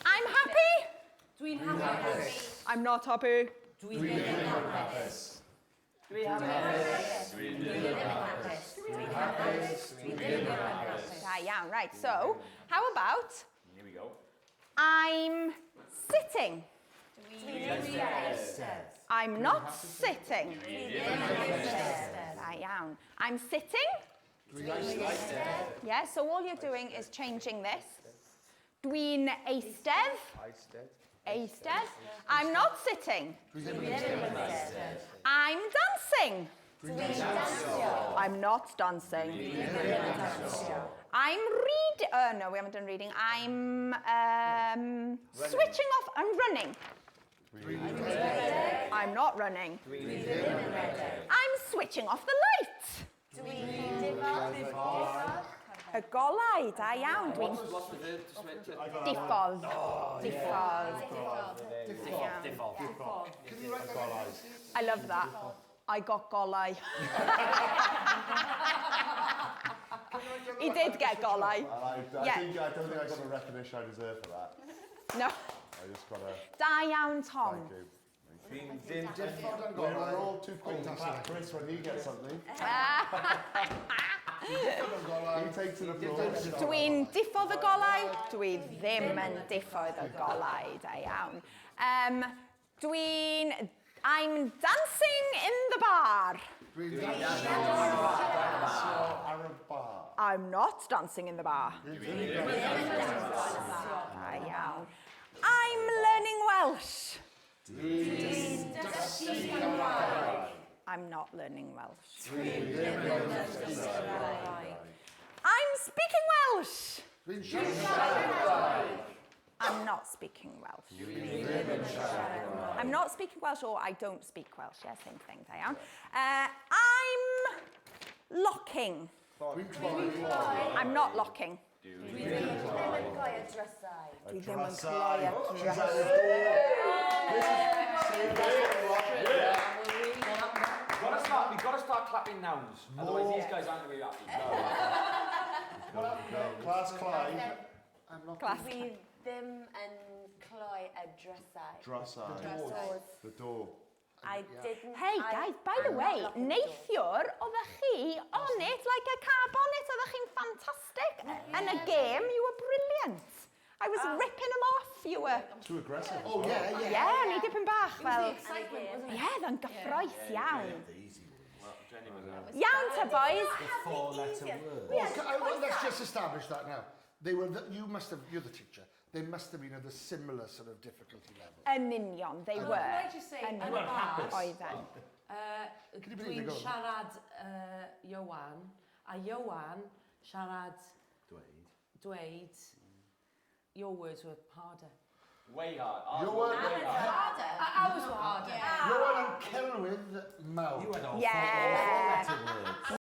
[SPEAKER 1] I'm happy.
[SPEAKER 4] Dwi'n hapus.
[SPEAKER 1] I'm not happy.
[SPEAKER 4] Dwi'n ddim yn hapus.
[SPEAKER 1] Da iawn, right, so, how about,
[SPEAKER 2] Here we go.
[SPEAKER 1] I'm sitting. I'm not sitting. Da iawn. I'm sitting. Yeah, so all you're doing is changing this. Dwi'n eistedd. Eistedd. I'm not sitting. I'm dancing. I'm not dancing. I'm reading. No, we haven't done reading. I'm switching off and running. I'm not running. I'm switching off the light. Y golau, da iawn. Dwi'n
[SPEAKER 2] What's the verb to switch it?
[SPEAKER 1] diffodd. Diffodd. I love that. I got golau. He did get golau.
[SPEAKER 7] I
[SPEAKER 1] Yeah.
[SPEAKER 7] don't think I got the recognition I deserve for that.
[SPEAKER 1] No.
[SPEAKER 7] I just got a
[SPEAKER 1] Da iawn, Tom.
[SPEAKER 7] thank you.
[SPEAKER 2] Dwi'n ddim yn
[SPEAKER 7] We're all too quick to clap Chris when he gets something. He takes it applause.
[SPEAKER 1] Dwi'n diffodd y golau. Dwi ddim yn diffodd y golau, da iawn. I'm dancing in the bar. I'm not dancing in the bar. Da iawn. I'm learning Welsh. I'm not learning Welsh. I'm speaking Welsh. I'm not speaking Welsh. I'm not speaking Welsh, or I don't speak Welsh. Yeah, same thing, da iawn. I'm locking. I'm not locking. Dwi ddim yn cloi y
[SPEAKER 2] We've got to start clapping nouns. Otherwise, these guys aren't going to be happy.
[SPEAKER 7] Class Clyde.
[SPEAKER 1] Class.
[SPEAKER 3] Dwi ddim yn cloi y drysau.
[SPEAKER 7] Dressage. The door.
[SPEAKER 3] I didn't.
[SPEAKER 1] Hey guys, by the way, neithiwr, oeddech chi on it like a car bonnet, oeddech chi'n fantastic. In a game, you were brilliant. I was ripping them off, you were.
[SPEAKER 7] Too aggressive.
[SPEAKER 6] Oh, yeah, yeah.
[SPEAKER 1] Yeah, ni dipyn bach, fel.
[SPEAKER 4] Excitement, wasn't it?
[SPEAKER 1] Yeah, dda'n gyffroes iawn.
[SPEAKER 2] Well, Jenny was
[SPEAKER 1] Iawn ta, boys.
[SPEAKER 6] Well, let's just establish that now. They were, you're the teacher, they must have been at a similar sort of difficulty level.
[SPEAKER 1] Yn union, they
[SPEAKER 4] Can
[SPEAKER 1] were.
[SPEAKER 4] I just say, yn y bas,
[SPEAKER 1] Oedden.
[SPEAKER 6] Can you believe they
[SPEAKER 4] dwi'n
[SPEAKER 6] got it?
[SPEAKER 4] siarad Iowan, a Iowan siarad dweud, your words were harder.
[SPEAKER 2] Way hard.
[SPEAKER 6] You were
[SPEAKER 3] Harder.
[SPEAKER 4] Ours were harder.
[SPEAKER 6] yn Celwydd mawr.
[SPEAKER 5] You had all
[SPEAKER 1] Yeah.
[SPEAKER 5] four letter words.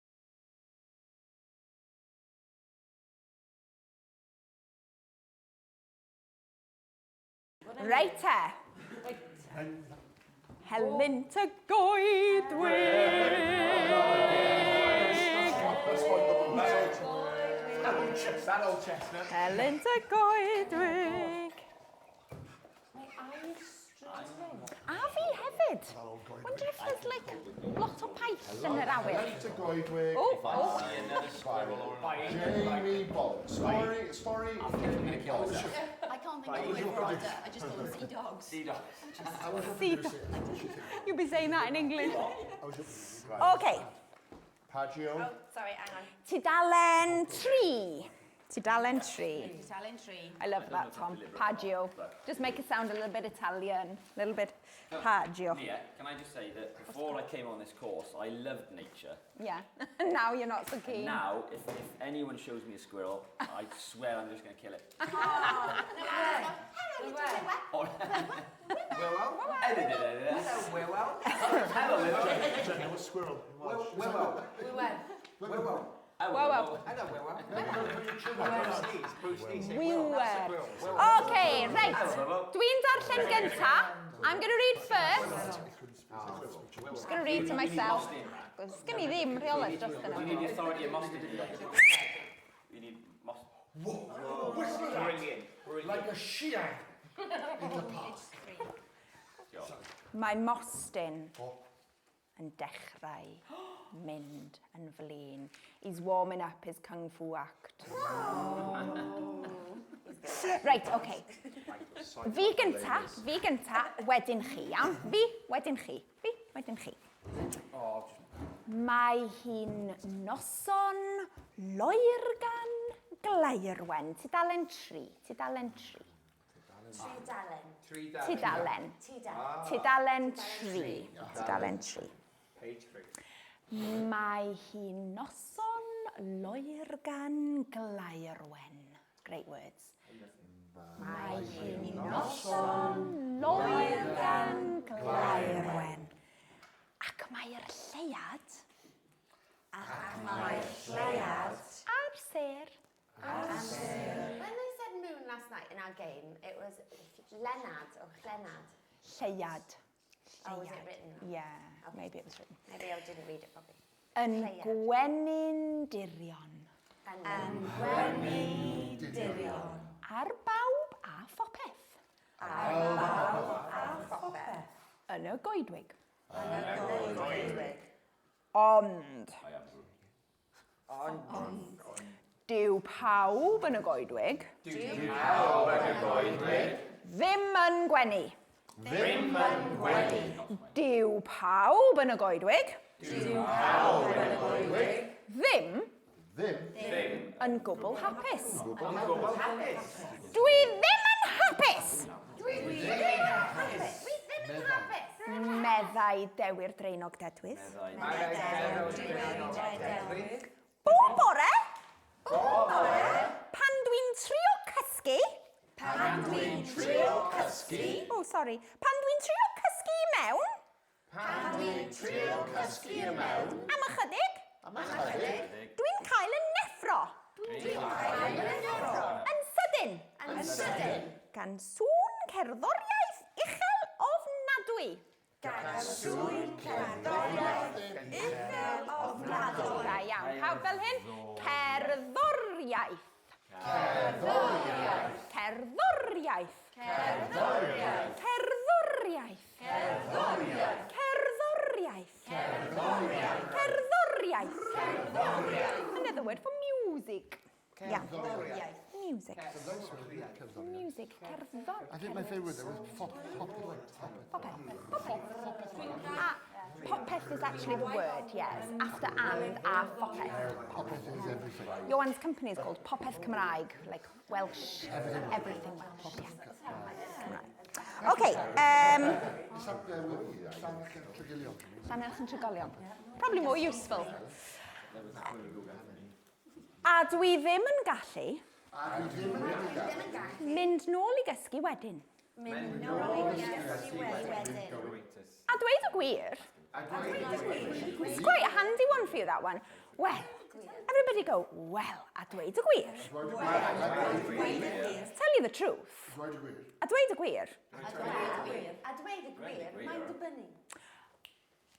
[SPEAKER 1] Reit te. Helynt y goedwig.
[SPEAKER 2] That old chestnut.
[SPEAKER 1] Helynt y goedwig. A fi hefyd. Wonder if there's like lot o paill yn yr awyr.
[SPEAKER 6] Reit y goedwig.
[SPEAKER 1] Oh.
[SPEAKER 2] Another squirrel or a
[SPEAKER 6] Jamie Bond. Story.
[SPEAKER 3] I can't think of the word harder. I just call them sea dogs.
[SPEAKER 2] sea dog.
[SPEAKER 6] I was hoping to say it.
[SPEAKER 1] You'll be saying that in English.
[SPEAKER 6] I was hoping
[SPEAKER 1] Okay.
[SPEAKER 6] Paggio.
[SPEAKER 3] Oh, sorry, hang on.
[SPEAKER 1] Tudalen 3. Tudalen 3.
[SPEAKER 3] Italian tree.
[SPEAKER 1] I love that, Tom. Paggio. Just make it sound a little bit Italian. A little bit Paggio.
[SPEAKER 8] Mia, can I just say that before I came on this course, I loved nature.
[SPEAKER 1] Yeah. Now you're not so keen.
[SPEAKER 8] Now, if anyone shows me a squirrel, I swear I'm just going to kill it. Edit it.
[SPEAKER 6] Hello, squirrel.
[SPEAKER 1] Whoa. Okay, right. Dwi'n darllen gynta. I'm going to read first. I'm just going to read to myself. Because gen I ddim rheolaeth dros
[SPEAKER 8] We
[SPEAKER 1] yna.
[SPEAKER 8] need the authority of mustard. We need mustard.
[SPEAKER 2] Brilliant.
[SPEAKER 6] Like a shear in the past.
[SPEAKER 1] Mae Mostyn yn dechrau mynd yn flin. He's warming up his kung fu act. Right, okay. Fi gynta, wedyn chi, iawn? Fi, wedyn chi. Mae hi'n noson loergan glaerwen. Tudalen 3.
[SPEAKER 3] Tudalen.
[SPEAKER 1] Tudalen 3.
[SPEAKER 2] Page 3.
[SPEAKER 1] Mae hi'n noson loergan glaerwen. Great words. Mae hi'n noson loergan glaerwen. Ac mae'r lleiad ar ser.
[SPEAKER 3] When they said moon last night in our game, it was Lennad or Llenad.
[SPEAKER 1] Lleiad.
[SPEAKER 3] Oh, was it written?
[SPEAKER 1] Yeah, maybe it was written.
[SPEAKER 3] Maybe I didn't read it properly.
[SPEAKER 1] Yn
[SPEAKER 3] Lleiad.
[SPEAKER 1] gwenyn dirion. Ar bawb a phopeth. Yn y goedwig. Ond. Dyw pawb yn y goedwig. Ddim yn gwenu. Dyw pawb yn y goedwig. Ddim yn gwbl hapus. Dwi ddim yn hapus. Meddai Dewi'r Draenog Dedwydd. Bob bore. Pan dwi'n trio cysgu. Oh, sorry. Pan dwi'n trio cysgu i mewn. Am ychydig. Dwi'n cael yn neffro. Yn sydyn. Gan sŵn cerddoriaeth uchel ofnadwy. Da iawn. Pawb fel hyn. Cerddoriaeth. Another word for music. Yeah. Music. Music, cerddor.
[SPEAKER 6] I think my favourite there was
[SPEAKER 1] Popeth is actually the word, yes. After and, popeth.
[SPEAKER 6] Popeth is everything.
[SPEAKER 1] Johan's company is called Popeth Cymraeg, like Welsh, everything Welsh, yeah. Cymraeg. Okay, Llanelch yn Trigolion. Probably more useful. A dwi ddim yn gallu mynd nôl i gysgu wedyn. A dweud y gwir. It's quite a handy one for you, that one. Well, everybody go, well, a dweud y gwir. Tell you the truth. A dweud y gwir.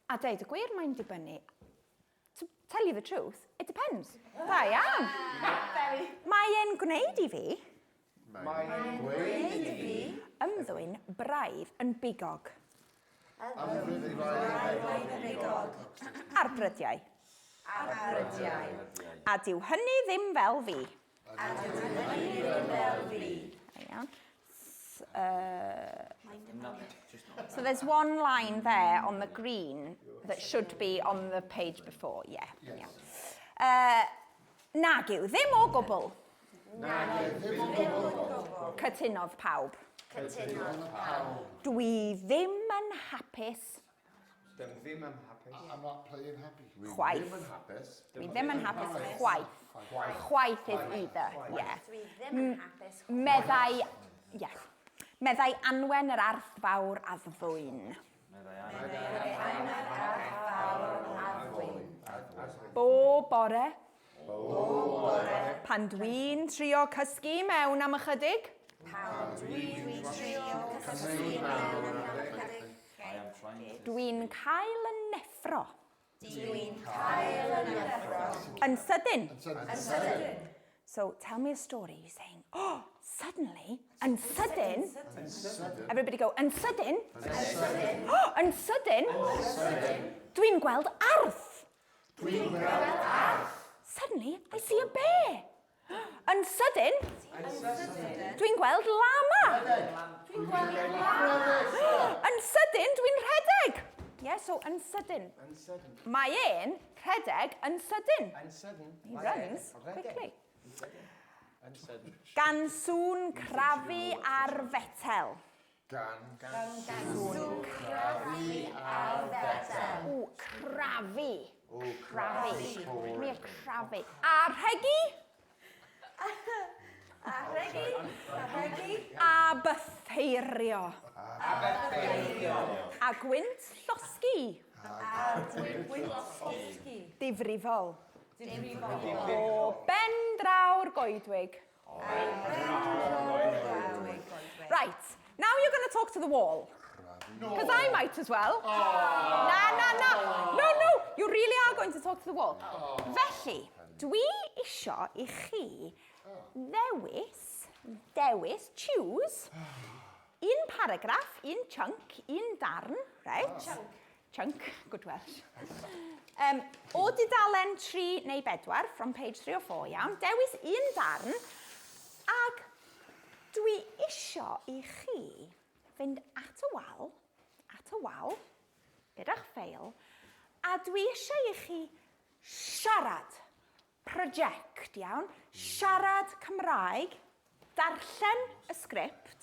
[SPEAKER 1] A dweud y gwir, mae'n dibynnu. To tell you the truth, it depends. Da iawn. Mae e'n gwneud i fi. Ymddwyn braidd yn bigog. Arbrydiau. A dyw hynny ddim fel fi. Iawn. So there's one line there on the green that should be on the page before, yeah. Nag yw, ddim o gwbl. Cytunodd pawb. Dwi ddim yn hapus.
[SPEAKER 6] I'm not playing happy.
[SPEAKER 1] Chwaith. Dwi ddim yn hapus chwaith. Chwaith is either, yeah. Meddai, yeah. Meddai Anwen yr arth fawr a ddwyn. Bob bore. Pan dwi'n trio cysgu mewn am ychydig. Dwi'n cael yn neffro. Yn sydyn. So tell me a story. You're saying, oh, suddenly, yn sydyn. Everybody go, yn sydyn. Oh, yn sydyn. Dwi'n gweld arth. Suddenly, I see a bear. Yn sydyn. Dwi'n gweld lama. Yn sydyn, dwi'n rhedeg. Yeah, so yn sydyn. Mae e'n rhedeg yn sydyn. He runs quickly. Gan sŵn crafu ar fetel. Sŵn crafu ar fetel. O, crafu. Crafu. Mere crafu. A rhegi? A bytheirio. A gwynt llosgi. Difrifol. O ben draw'r goedwig. Right, now you're going to talk to the wall. Because I might as well. No, you really are going to talk to the wall. Felly, dwi isio I chi dewis, choose, un paragraff, un chunk, un darn, right? Chunk, good Welsh. O dudalen 3 neu 4, from page 3 or 4, iawn, dewis un darn, ag dwi isio I chi fynd at y wal, gyda'ch ffeil, a dwi isio I chi siarad, project, iawn, siarad Cymraeg, darllen y sgript,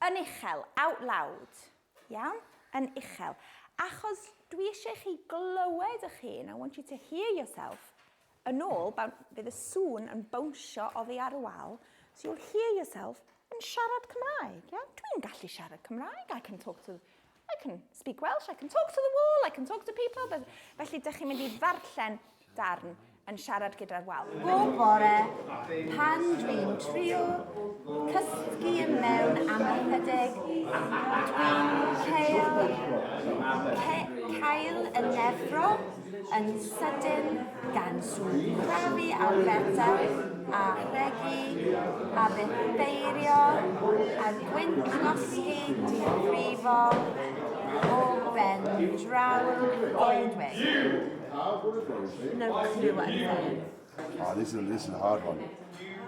[SPEAKER 1] yn uchel, out loud, iawn, yn uchel. Achos dwi eisiau chi glywed eich hun, I want you to hear yourself, yn ôl, bydd y sŵn yn bownsio oddi ar y wal, so you'll hear yourself yn siarad Cymraeg, yeah? Dwi'n gallu siarad Cymraeg, I can speak Welsh, I can talk to the wall, I can talk to people, felly dych chi'n mynd I ddarllen darn yn siarad gyda'r wal.
[SPEAKER 3] Bob bore, pan dwi'n trio cysgu yn mewn am ychydig, dwi'n cael y neffro yn sydyn gan sŵn crafu ar fetel a rhegi a bytheirio a gwynt losgi difrifo o ben draw'r goedwig. No clue what I'm saying.
[SPEAKER 9] Oh, this is a hard one.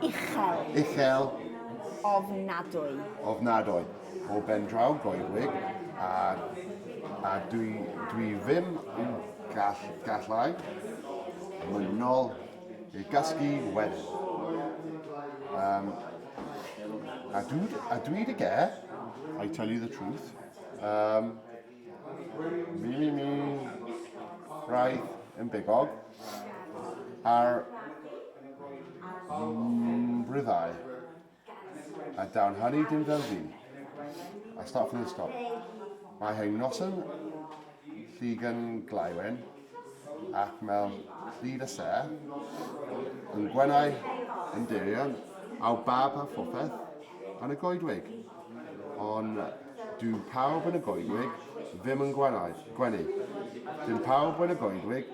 [SPEAKER 3] Uchel.
[SPEAKER 9] Uchel.
[SPEAKER 1] Ofnadwy.
[SPEAKER 7] Ofnadwy. O ben draw goedwig, a dwi ddim yn gallai mynol I gysgu wedyn. A dwi dy ger, I tell you the truth, mi, rhaid yn bigog, ar bryddau, a dawn hynny dim fel fi. I start from the stop. Mae hein noson lligan glaiwen, ac mewn llyd y ser, yn gwenau yn dirion, aw bab a phopeth yn y goedwig. Ond dyw pawb yn y goedwig ddim yn gwenu. Dyw pawb yn y goedwig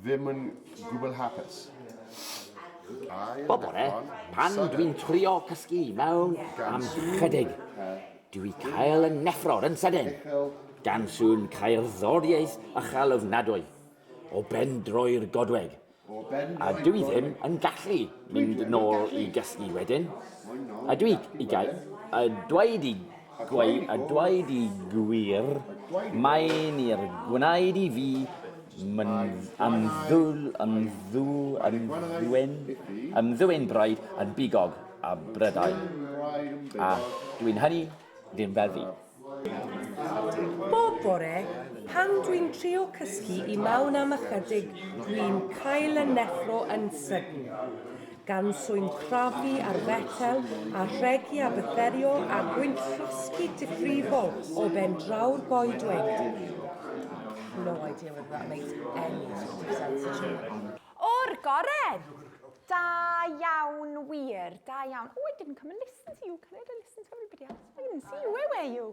[SPEAKER 7] ddim yn gwbl hapus.
[SPEAKER 8] Bobore, pan dwi'n trio cysgu mewn am chydig, dwi cael y neffrod yn sydyn, gan sŵn Caerddoriaeth a chael ofnadwy, o ben droi'r godweg. A dwi ddim yn gallu mynd nôl I gysgu wedyn. A dweud I gwir, mae'n i'r gwneud I fi ymddwyn braid yn bigog a brydau. A dwi'n hynny ddim fel fi.
[SPEAKER 4] Bob bore, pan dwi'n trio cysgu I mewn am ychydig, dwi'n cael y neffro yn sydyn. Gan swy'n crafu ar fetel a rhegi a bytherio a gwyn llosgu diffrifol o ben draw'r goedwig. No idea whether that makes any sort of sense at all.
[SPEAKER 1] O'r gored! Da iawn, wir, da iawn. Oh, I didn't come and listen to you. Can I listen to everybody else? I didn't see you. Where were you?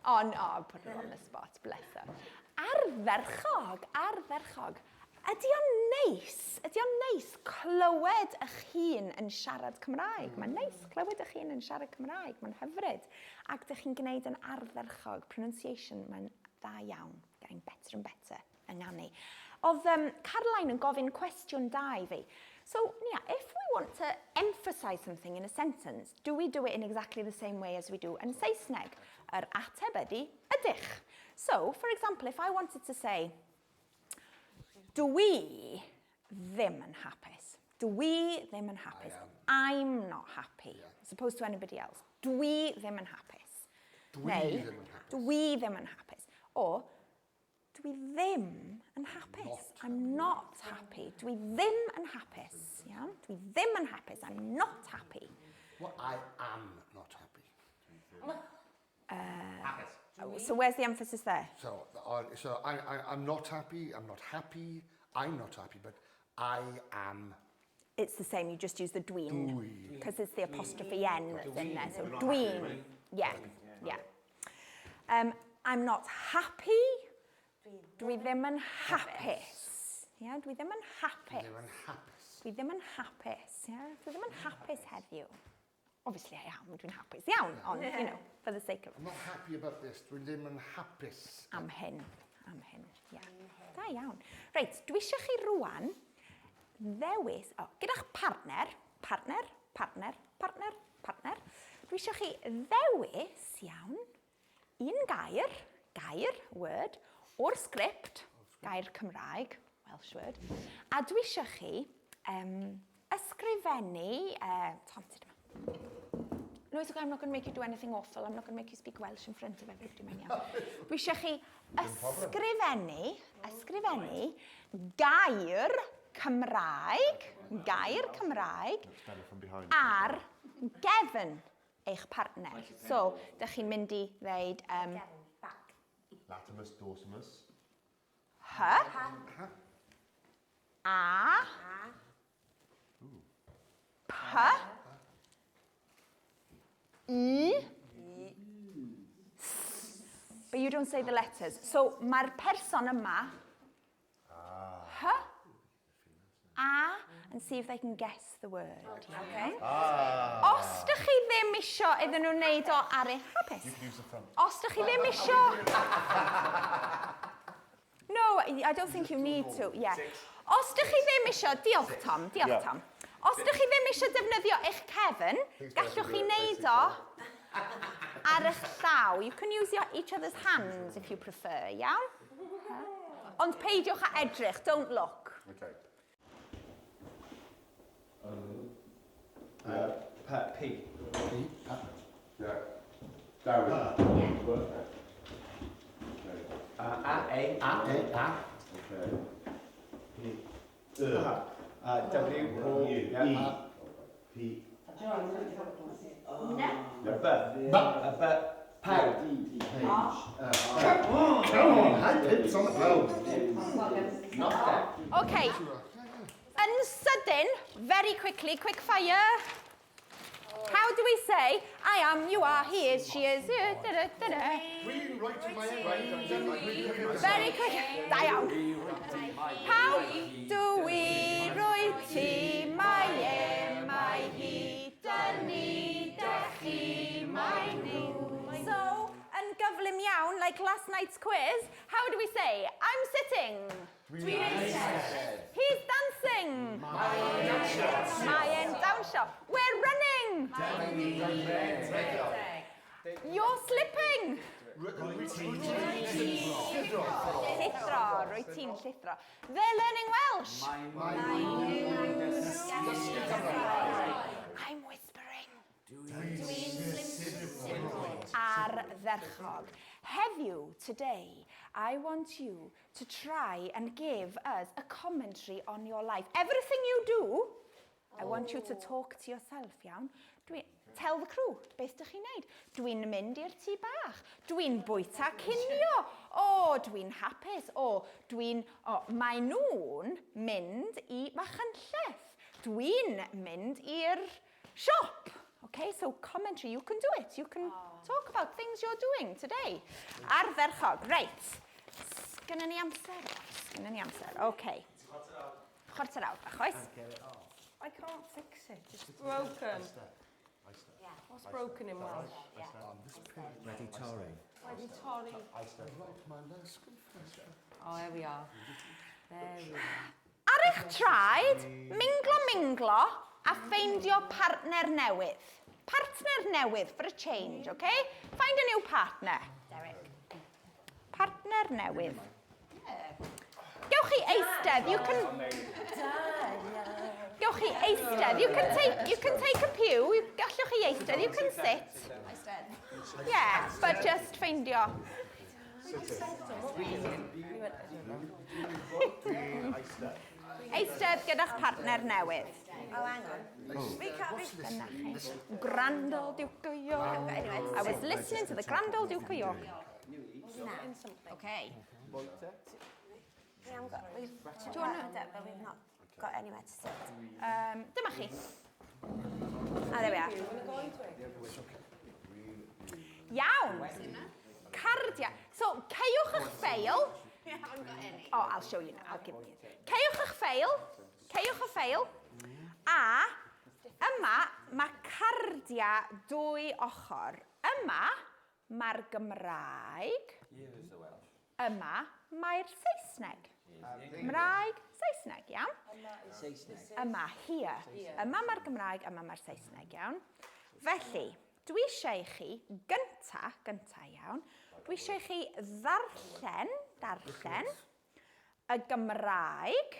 [SPEAKER 1] I put her on the spot, bless her. Ardderchog. Ydy o'n neis clywed eich hun yn siarad Cymraeg. Mae'n neis clywed eich hun yn siarad Cymraeg. Mae'n hyfryd. Ac ydych chi'n gwneud yn ardderchog. Pronunciation, mae'n da iawn. Getting better and better yng Nganu. Oedd Caroline yn gofyn cwestiwn da I fi. So, yeah, if we want to emphasise something in a sentence, do we do it in exactly the same way as we do in Saesneg? Yr ateb ydy ydych. So, for example, if I wanted to say, dwi ddim yn hapus. Dwi ddim yn hapus. I'm not happy, as opposed to anybody else. Dwi ddim yn hapus. Dwi ddim yn hapus. Or, dwi ddim yn hapus. I'm not happy. Dwi ddim yn hapus. Yeah? Dwi ddim yn hapus. I'm not happy.
[SPEAKER 6] Well, I am not happy.
[SPEAKER 1] So where's the emphasis there?
[SPEAKER 6] So I'm not happy, I'm not happy, I'm not happy, but I am.
[SPEAKER 1] It's the same, you just use the dwin. Because it's the apostrophe N that's in there. So dwin. Yeah. I'm not happy. Dwi ddim yn hapus. Yeah, dwi ddim yn hapus. Dwi ddim yn hapus. Yeah, dwi ddim yn hapus heddiw. Obviously I am, dwi'n hapus iawn, ond, you know, for the sake of...
[SPEAKER 6] I'm not happy about this, dwi ddim yn hapus.
[SPEAKER 1] Am hyn, yeah. Da iawn. Reit, dwi eisiau chi rwan ddewis, gyda'ch partner, dwi eisiau chi ddewis, iawn, un gair, word, o'r sgript, gair Cymraeg, Welsh word, a dwi eisiau chi ysgrifennu, No, it's okay, I'm not going to make you do anything awful. I'm not going to make you speak Welsh in front of everybody. Dwi eisiau chi ysgrifennu gair Cymraeg ar gefn eich partner. So, dych chi'n mynd I ddeud...
[SPEAKER 7] Latimus, dorsimus.
[SPEAKER 1] A. P. I. But you don't say the letters. So, mae'r person yma A and see if they can guess the word. Okay? Os dych chi ddim isio iddyn nhw wneud o ar eich hapus. Os dych chi ddim isio... No, I don't think you need to. Yeah. Os dych chi ddim isio... Diolch Tom. Os ydych chi ddim eisiau defnyddio eich cefn, gallwch chi wneud o ar eich llaw. You can use each other's hands if you prefer, iawn? Ond peidiwch â edrych, don't look.
[SPEAKER 7] Okay.
[SPEAKER 2] P.
[SPEAKER 7] Yeah. Down.
[SPEAKER 2] A.
[SPEAKER 7] Okay.
[SPEAKER 2] W. O.
[SPEAKER 9] P.
[SPEAKER 2] Pawb.
[SPEAKER 6] Come on, hand pips on the ground.
[SPEAKER 1] Okay. Yn sydyn, very quickly, quick fire. How do we say, I am, you are, he is, she is, da-da-da-da.
[SPEAKER 6] Reading right to my head.
[SPEAKER 1] Very quick, da iawn. How do we roi ti, mae e, mae hi, da ni, da chi, mae ni. So, yn gyflym iawn, like last night's quiz, how do we say, I'm sitting? Dwi'n eistedd. He's dancing. Mae'n dawnsio. We're running. You're slipping. Llithro, rwy ti'n llithro. They're learning Welsh. I'm whispering. Ardderchog. Heddiw, today, I want you to try and give us a commentary on your life. Everything you do, I want you to talk to yourself, iawn? Tell the crew, beth ydych chi'n neud? Dwi'n mynd i'r tŷ bach. Dwi'n bwyta cinio. O, dwi'n hapus. O, mae nhw'n mynd I Machynlleth. Dwi'n mynd i'r siop. Okay, so commentary, you can do it. You can talk about things you're doing today. Ardderchog, right. Sgynna ni amser. Okay. Chwarter awr, bach, oes?
[SPEAKER 4] I can't fix it. It's broken. What's broken in Welsh?
[SPEAKER 2] Ready, Tory.
[SPEAKER 4] Ready, Tory. Oh, there we are.
[SPEAKER 1] Ar eich traed, minglo a ffeindio partner newydd. Partner newydd for a change, okay? Find a new partner.
[SPEAKER 3] Derek.
[SPEAKER 1] Partner newydd. Gewch chi eistedd, you can... Gewch chi eistedd, you can take a pew, gallwch chi eistedd, you can sit. Yeah, but just ffeindio. Eistedd gyda'ch partner newydd.
[SPEAKER 3] Oh, hang on.
[SPEAKER 1] Grand Old Duke of York. I was listening to the Grand Old Duke of York.
[SPEAKER 3] Okay. We haven't got, we've but we've not got anywhere to sit.
[SPEAKER 1] Dyma chi. There we are. Iawn. Cardia. So, ceiwch eich ffeil.
[SPEAKER 3] We haven't got any.
[SPEAKER 1] Oh, I'll show you now. I'll give you. Ceiwch eich ffeil. A yma mae cardia dwy ochr. Yma mae'r Gymraeg. Yma mae'r Saesneg. Gymraeg, Saesneg, iawn? Yma, here. Yma mae'r Gymraeg, yma mae'r Saesneg, iawn? Felly, dwi eisiau I chi, gynta iawn, dwi eisiau I chi darllen y Gymraeg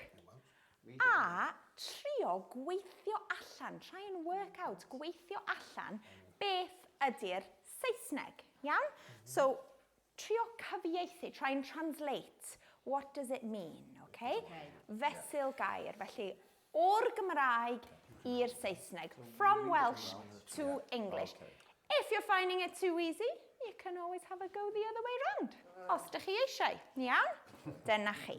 [SPEAKER 1] a trio gweithio allan, try and work out, gweithio allan beth ydy'r Saesneg, iawn? So, trio cyfieithu, try and translate. What does it mean, okay? Fesul gair, felly o'r Gymraeg i'r Saesneg, from Welsh to English. If you're finding it too easy, you can always have a go the other way round. Os dych chi eisiau, iawn? Dyna chi.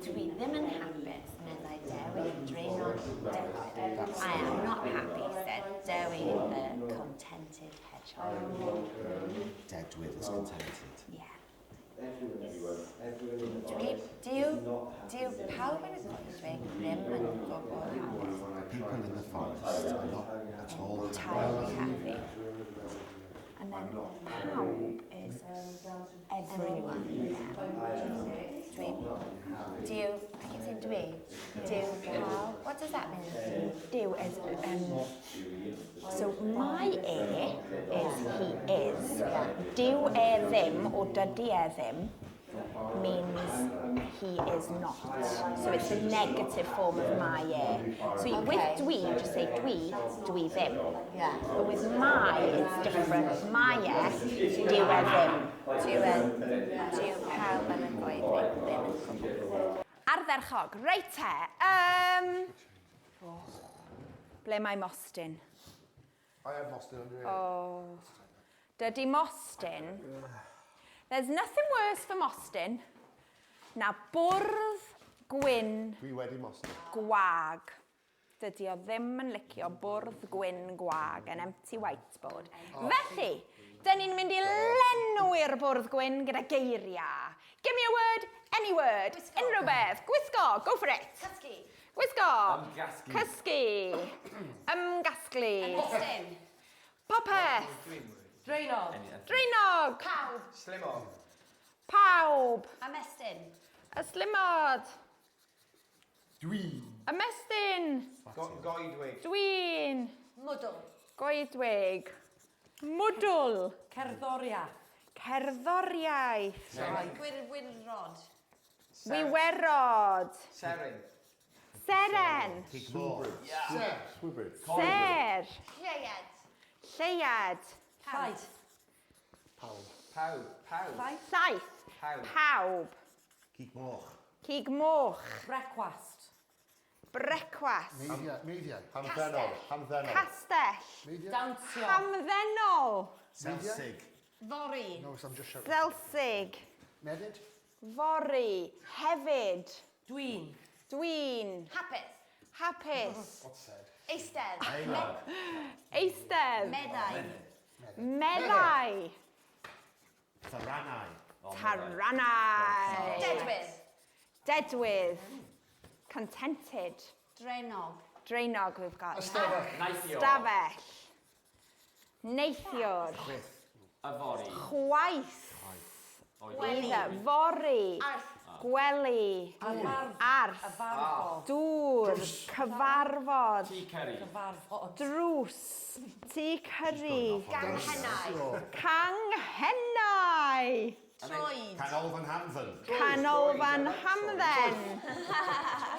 [SPEAKER 3] Dwi ddim yn hapus, meddai Dewi yn drino Dewi. I am not happy, said Dewi the contented hedgehog.
[SPEAKER 2] Dedwydd is contented.
[SPEAKER 3] Yeah. Do pawb yn y coedwig ddim yn gwybod hapus?
[SPEAKER 2] People in the forest are not at all
[SPEAKER 3] Entirely happy. And then pawb is everyone. Dream. Do, I keep saying dwi. Do, how? What does that mean?
[SPEAKER 1] Do is, so my is he is. Do ddim or dydy ddim means he is not. So it's the negative form of my So with dwi, you just say dwi ddim.
[SPEAKER 3] Yeah.
[SPEAKER 1] But with my, it's different. My dyw ddim.
[SPEAKER 3] Do, pawb yn y goedwig ddim yn cwbl.
[SPEAKER 1] Ardderchog, reit te. Ble mae Mostyn?
[SPEAKER 6] I have Mostyn under here.
[SPEAKER 1] Oh. Dydy Mostyn. There's nothing worse for Mostyn na bwrdd gwyn
[SPEAKER 6] Dwi wedi Mostyn.
[SPEAKER 1] gwag. Dydy o ddim yn licio bwrdd gwyn gwag, an empty whiteboard. Felly, dyn ni'n mynd I lenwi'r bwrdd gwyn gyda geiriau. Give me a word, any word, unrhyw beth. Gwisgo, go for it.
[SPEAKER 3] Cysgu.
[SPEAKER 1] Gwisgo.
[SPEAKER 2] Ymgasglu.
[SPEAKER 1] Cysgu. Ymgasglu.
[SPEAKER 3] Ymestyn.
[SPEAKER 1] Popeth.
[SPEAKER 4] Drainog.
[SPEAKER 1] Drainog.
[SPEAKER 3] Pawb.
[SPEAKER 2] Slimo.
[SPEAKER 1] Pawb.
[SPEAKER 3] Ymestyn.
[SPEAKER 1] Yslimod.
[SPEAKER 6] Dwi.
[SPEAKER 1] Ymestyn.
[SPEAKER 2] Goedwig.
[SPEAKER 1] Dwi'n.
[SPEAKER 3] Mwdl.
[SPEAKER 1] Goedwig. Mwdl.
[SPEAKER 4] Cerddoriaeth.
[SPEAKER 1] Cerddoriaeth.
[SPEAKER 3] Gwirwyrod.
[SPEAKER 1] Wiwerod.
[SPEAKER 2] Seren.
[SPEAKER 1] Seren.
[SPEAKER 6] Swybrid.
[SPEAKER 1] Ser.
[SPEAKER 3] Lleied.
[SPEAKER 1] Lleiad.
[SPEAKER 4] Llaeth.
[SPEAKER 2] Pawb.
[SPEAKER 1] Saith. Pawb. Cig moch.
[SPEAKER 4] Brecwast.
[SPEAKER 1] Brecwast.
[SPEAKER 6] Media.
[SPEAKER 1] Castell.
[SPEAKER 6] Media.
[SPEAKER 4] Dawnsio.
[SPEAKER 1] Hamddenol.
[SPEAKER 5] Selsig.
[SPEAKER 3] Fori.
[SPEAKER 6] No, I'm just shouting.
[SPEAKER 1] Selsig.
[SPEAKER 6] Medid.
[SPEAKER 1] Fori. Hefyd.
[SPEAKER 4] Dwi'n.
[SPEAKER 1] Dwi'n.
[SPEAKER 3] Hapus.
[SPEAKER 1] Hapus.
[SPEAKER 6] What's said?
[SPEAKER 3] Eistedd.
[SPEAKER 1] Eistedd.
[SPEAKER 3] Meddai.
[SPEAKER 1] Meddai.
[SPEAKER 5] Taranau.
[SPEAKER 1] Taranau.
[SPEAKER 3] Dedwydd.
[SPEAKER 1] Dedwydd. Contented.
[SPEAKER 3] Drainog.
[SPEAKER 1] Drainog we've got.
[SPEAKER 6] Ystafell.
[SPEAKER 1] Stafell. Neithiwr.
[SPEAKER 2] Yfori.
[SPEAKER 1] Chwaith. Either. Fori.
[SPEAKER 3] Arth.
[SPEAKER 1] Gwely. Arth.
[SPEAKER 4] Cyfarfod.
[SPEAKER 1] Dŵr. Cyfarfod.
[SPEAKER 2] Tŷ Ceri.
[SPEAKER 4] Cyfarfod.
[SPEAKER 1] Drws. Tŷ cyrri.
[SPEAKER 3] Ganghennau.
[SPEAKER 1] Canghennau.
[SPEAKER 3] Troed.
[SPEAKER 5] Canolfan Hamdden.
[SPEAKER 1] Canolfan Hamdden.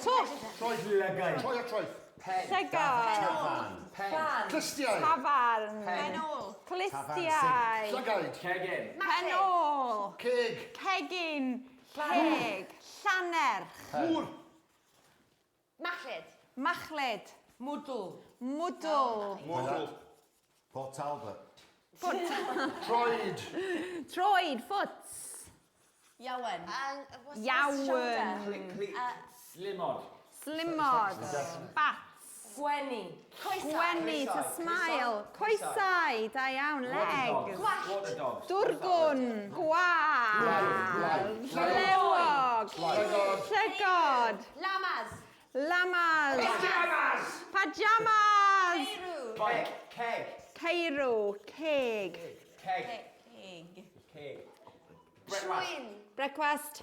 [SPEAKER 1] Twll.
[SPEAKER 6] Troed. Troi a troeth.
[SPEAKER 1] Llygod.
[SPEAKER 4] Fan.
[SPEAKER 6] Clistiau.
[SPEAKER 1] Tafarn.
[SPEAKER 3] Penol.
[SPEAKER 1] Clistiau.
[SPEAKER 6] Llygaid.
[SPEAKER 2] Cegin.
[SPEAKER 1] Penol.
[SPEAKER 6] Ceg.
[SPEAKER 1] Cegin. Ceg. Llanerch.
[SPEAKER 6] Mŵr.
[SPEAKER 3] Machlyd.
[SPEAKER 1] Machlyd.
[SPEAKER 4] Mwdl.
[SPEAKER 1] Mwdl.
[SPEAKER 5] Port Talbot.
[SPEAKER 6] Troed.
[SPEAKER 1] Troed. Foots.
[SPEAKER 3] Iawn.
[SPEAKER 1] Iawn.
[SPEAKER 2] Slimod.
[SPEAKER 1] Slimod. Bats.
[SPEAKER 4] Gwenu.
[SPEAKER 1] Gwenu to smile. Coesau. Da iawn. Legs.
[SPEAKER 2] Water dogs.
[SPEAKER 1] Dwrgwn. Gwal. Flewog. Llygod.
[SPEAKER 3] Lamas.
[SPEAKER 1] Lamas. Pajamas.
[SPEAKER 2] Keg.
[SPEAKER 1] Ceirw. Ceg.
[SPEAKER 2] Keg.
[SPEAKER 3] Ceg.
[SPEAKER 2] Brecwast.
[SPEAKER 1] Brecwast.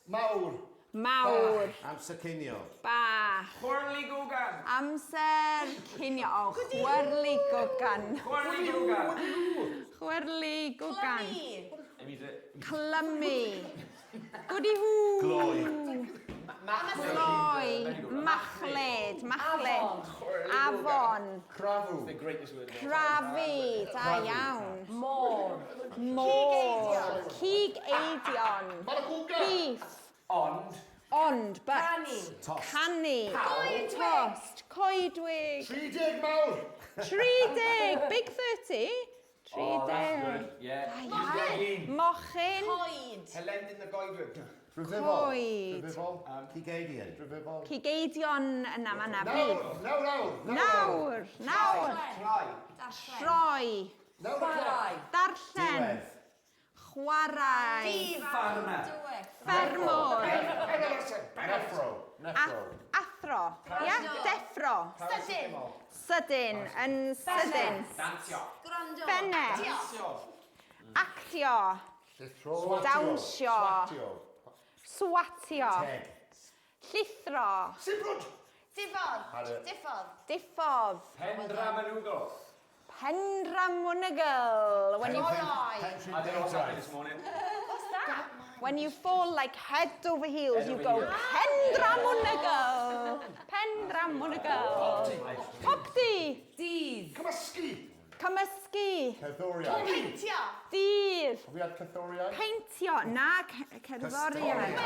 [SPEAKER 6] Mawr.
[SPEAKER 1] Mawr.
[SPEAKER 5] Amser cinio.
[SPEAKER 1] Bach.
[SPEAKER 2] Chwrli gwgan.
[SPEAKER 1] Amser cinio. O, chwerli gogan.
[SPEAKER 2] Chwrli gwgan.
[SPEAKER 1] Chwerli gogan.
[SPEAKER 3] Clymu.
[SPEAKER 1] Clymu. Gwdi hw.
[SPEAKER 5] Gloi.
[SPEAKER 1] Gloi. Machlyd. Machlyd. Afon.
[SPEAKER 6] Crafw.
[SPEAKER 2] The greatest word.
[SPEAKER 1] Crafu. Da iawn.
[SPEAKER 4] Môr.
[SPEAKER 1] Môr. Cig eidion.
[SPEAKER 6] Maracwga.
[SPEAKER 1] Beef.
[SPEAKER 2] Ond.
[SPEAKER 1] Ond. But.
[SPEAKER 4] Canu.
[SPEAKER 1] Canu. Tost. Coedwig.
[SPEAKER 6] 30 mawr.
[SPEAKER 1] 30. Big 30.
[SPEAKER 2] Oh, that's
[SPEAKER 1] 30.
[SPEAKER 2] good. Yeah.
[SPEAKER 1] Mochyn. Mochyn.
[SPEAKER 3] Coed.
[SPEAKER 2] Helen in the goedwig.
[SPEAKER 6] Rhyfifol.
[SPEAKER 1] Coed.
[SPEAKER 6] Rhyfifol.
[SPEAKER 5] Cigeidion.
[SPEAKER 6] Rhyfifol.
[SPEAKER 1] Cigeidion yna fanna.
[SPEAKER 6] Nawr.
[SPEAKER 1] Nawr. Nawr.
[SPEAKER 2] Try.
[SPEAKER 1] Troi.
[SPEAKER 6] Nawr y cloc.
[SPEAKER 1] Darllen. Chwarae.
[SPEAKER 2] Farmer.
[SPEAKER 1] Ffermwr.
[SPEAKER 6] Neffro.
[SPEAKER 1] Athro. Ia? Deffro.
[SPEAKER 3] Sydyn.
[SPEAKER 1] Sydyn. Yn sydyn.
[SPEAKER 2] Dansio.
[SPEAKER 3] Gwrando.
[SPEAKER 1] Ffenest.
[SPEAKER 2] Dansio.
[SPEAKER 1] Actio.
[SPEAKER 6] Llithro.
[SPEAKER 1] Dawnsio.
[SPEAKER 6] Swatio.
[SPEAKER 1] Swatio. Llithro.
[SPEAKER 6] Sibrwd!
[SPEAKER 1] Diffodd.
[SPEAKER 2] Pendram yn wgol.
[SPEAKER 1] Pendramonygl. When you
[SPEAKER 2] I don't know what's happening this morning.
[SPEAKER 1] when you fall like head over heels, you go pendramonygl. Pendramonygl. Popdi.
[SPEAKER 4] Dydd.
[SPEAKER 6] Cymysgu!
[SPEAKER 1] Cymysgu.
[SPEAKER 7] Cerddoriaeth.
[SPEAKER 1] Dydd.
[SPEAKER 7] Have we had cerddoriaeth?
[SPEAKER 1] Peintio. Na, cerddoriaeth.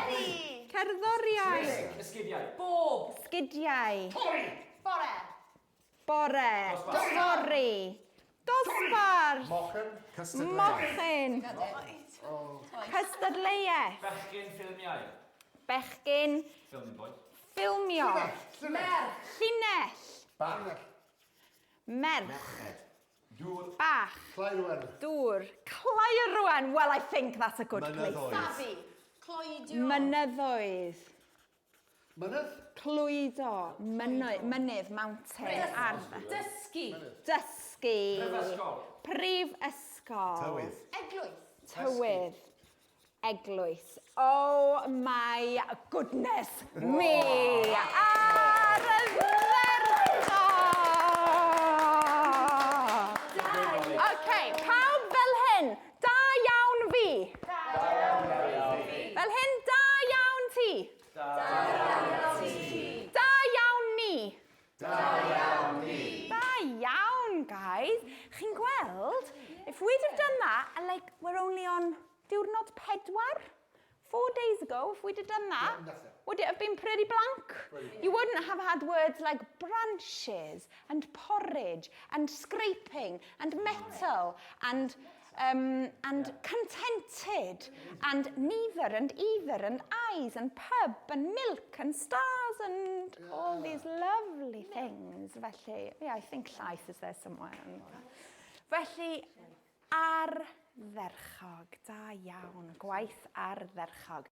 [SPEAKER 1] Cerddoriaeth.
[SPEAKER 2] Ysgidiau.
[SPEAKER 4] Bob.
[SPEAKER 1] Sgidiau.
[SPEAKER 6] Torri!
[SPEAKER 1] Bore. Sori. Dosbarth.
[SPEAKER 7] Mochen.
[SPEAKER 1] Mochyn. Cystadleuaeth.
[SPEAKER 2] Bechgyn ffilmiau.
[SPEAKER 1] Bechgyn.
[SPEAKER 2] Ffilmio boi.
[SPEAKER 1] Ffilmio. Llinell.
[SPEAKER 7] Bach.
[SPEAKER 1] Merch.
[SPEAKER 2] Dŵr.
[SPEAKER 1] Bach.
[SPEAKER 6] Clairwen.
[SPEAKER 1] Dŵr. Clairwen. Well, I think that's a good place. Mynyddoedd.
[SPEAKER 6] Mynydd?
[SPEAKER 1] Clwydo. Mynydd. Mountain. Ardd.
[SPEAKER 4] Dysgu.
[SPEAKER 1] Dysgu.
[SPEAKER 2] Prifysgol.
[SPEAKER 1] Prif ysgol.
[SPEAKER 7] Tywydd.
[SPEAKER 1] Tywydd. Eglwys. Oh my goodness me. Ar y dderchog. Okay, pawb fel hyn. Da iawn fi. Fel hyn, da iawn ti. Da iawn ni. Da iawn, guys. Chi'n gweld? If we'd have done that, and like, we're only on diwrnod 4, 4 days ago, if we'd have done that, would it have been pretty blank? You wouldn't have had words like branches, and porridge, and scraping, and metal, and contented, and neither, and either, and eyes, and pub, and milk, and stars, and all these lovely things. Felly, yeah, I think llaeth is there somewhere. Felly, ardderchog, da iawn, gwaith ardderchog.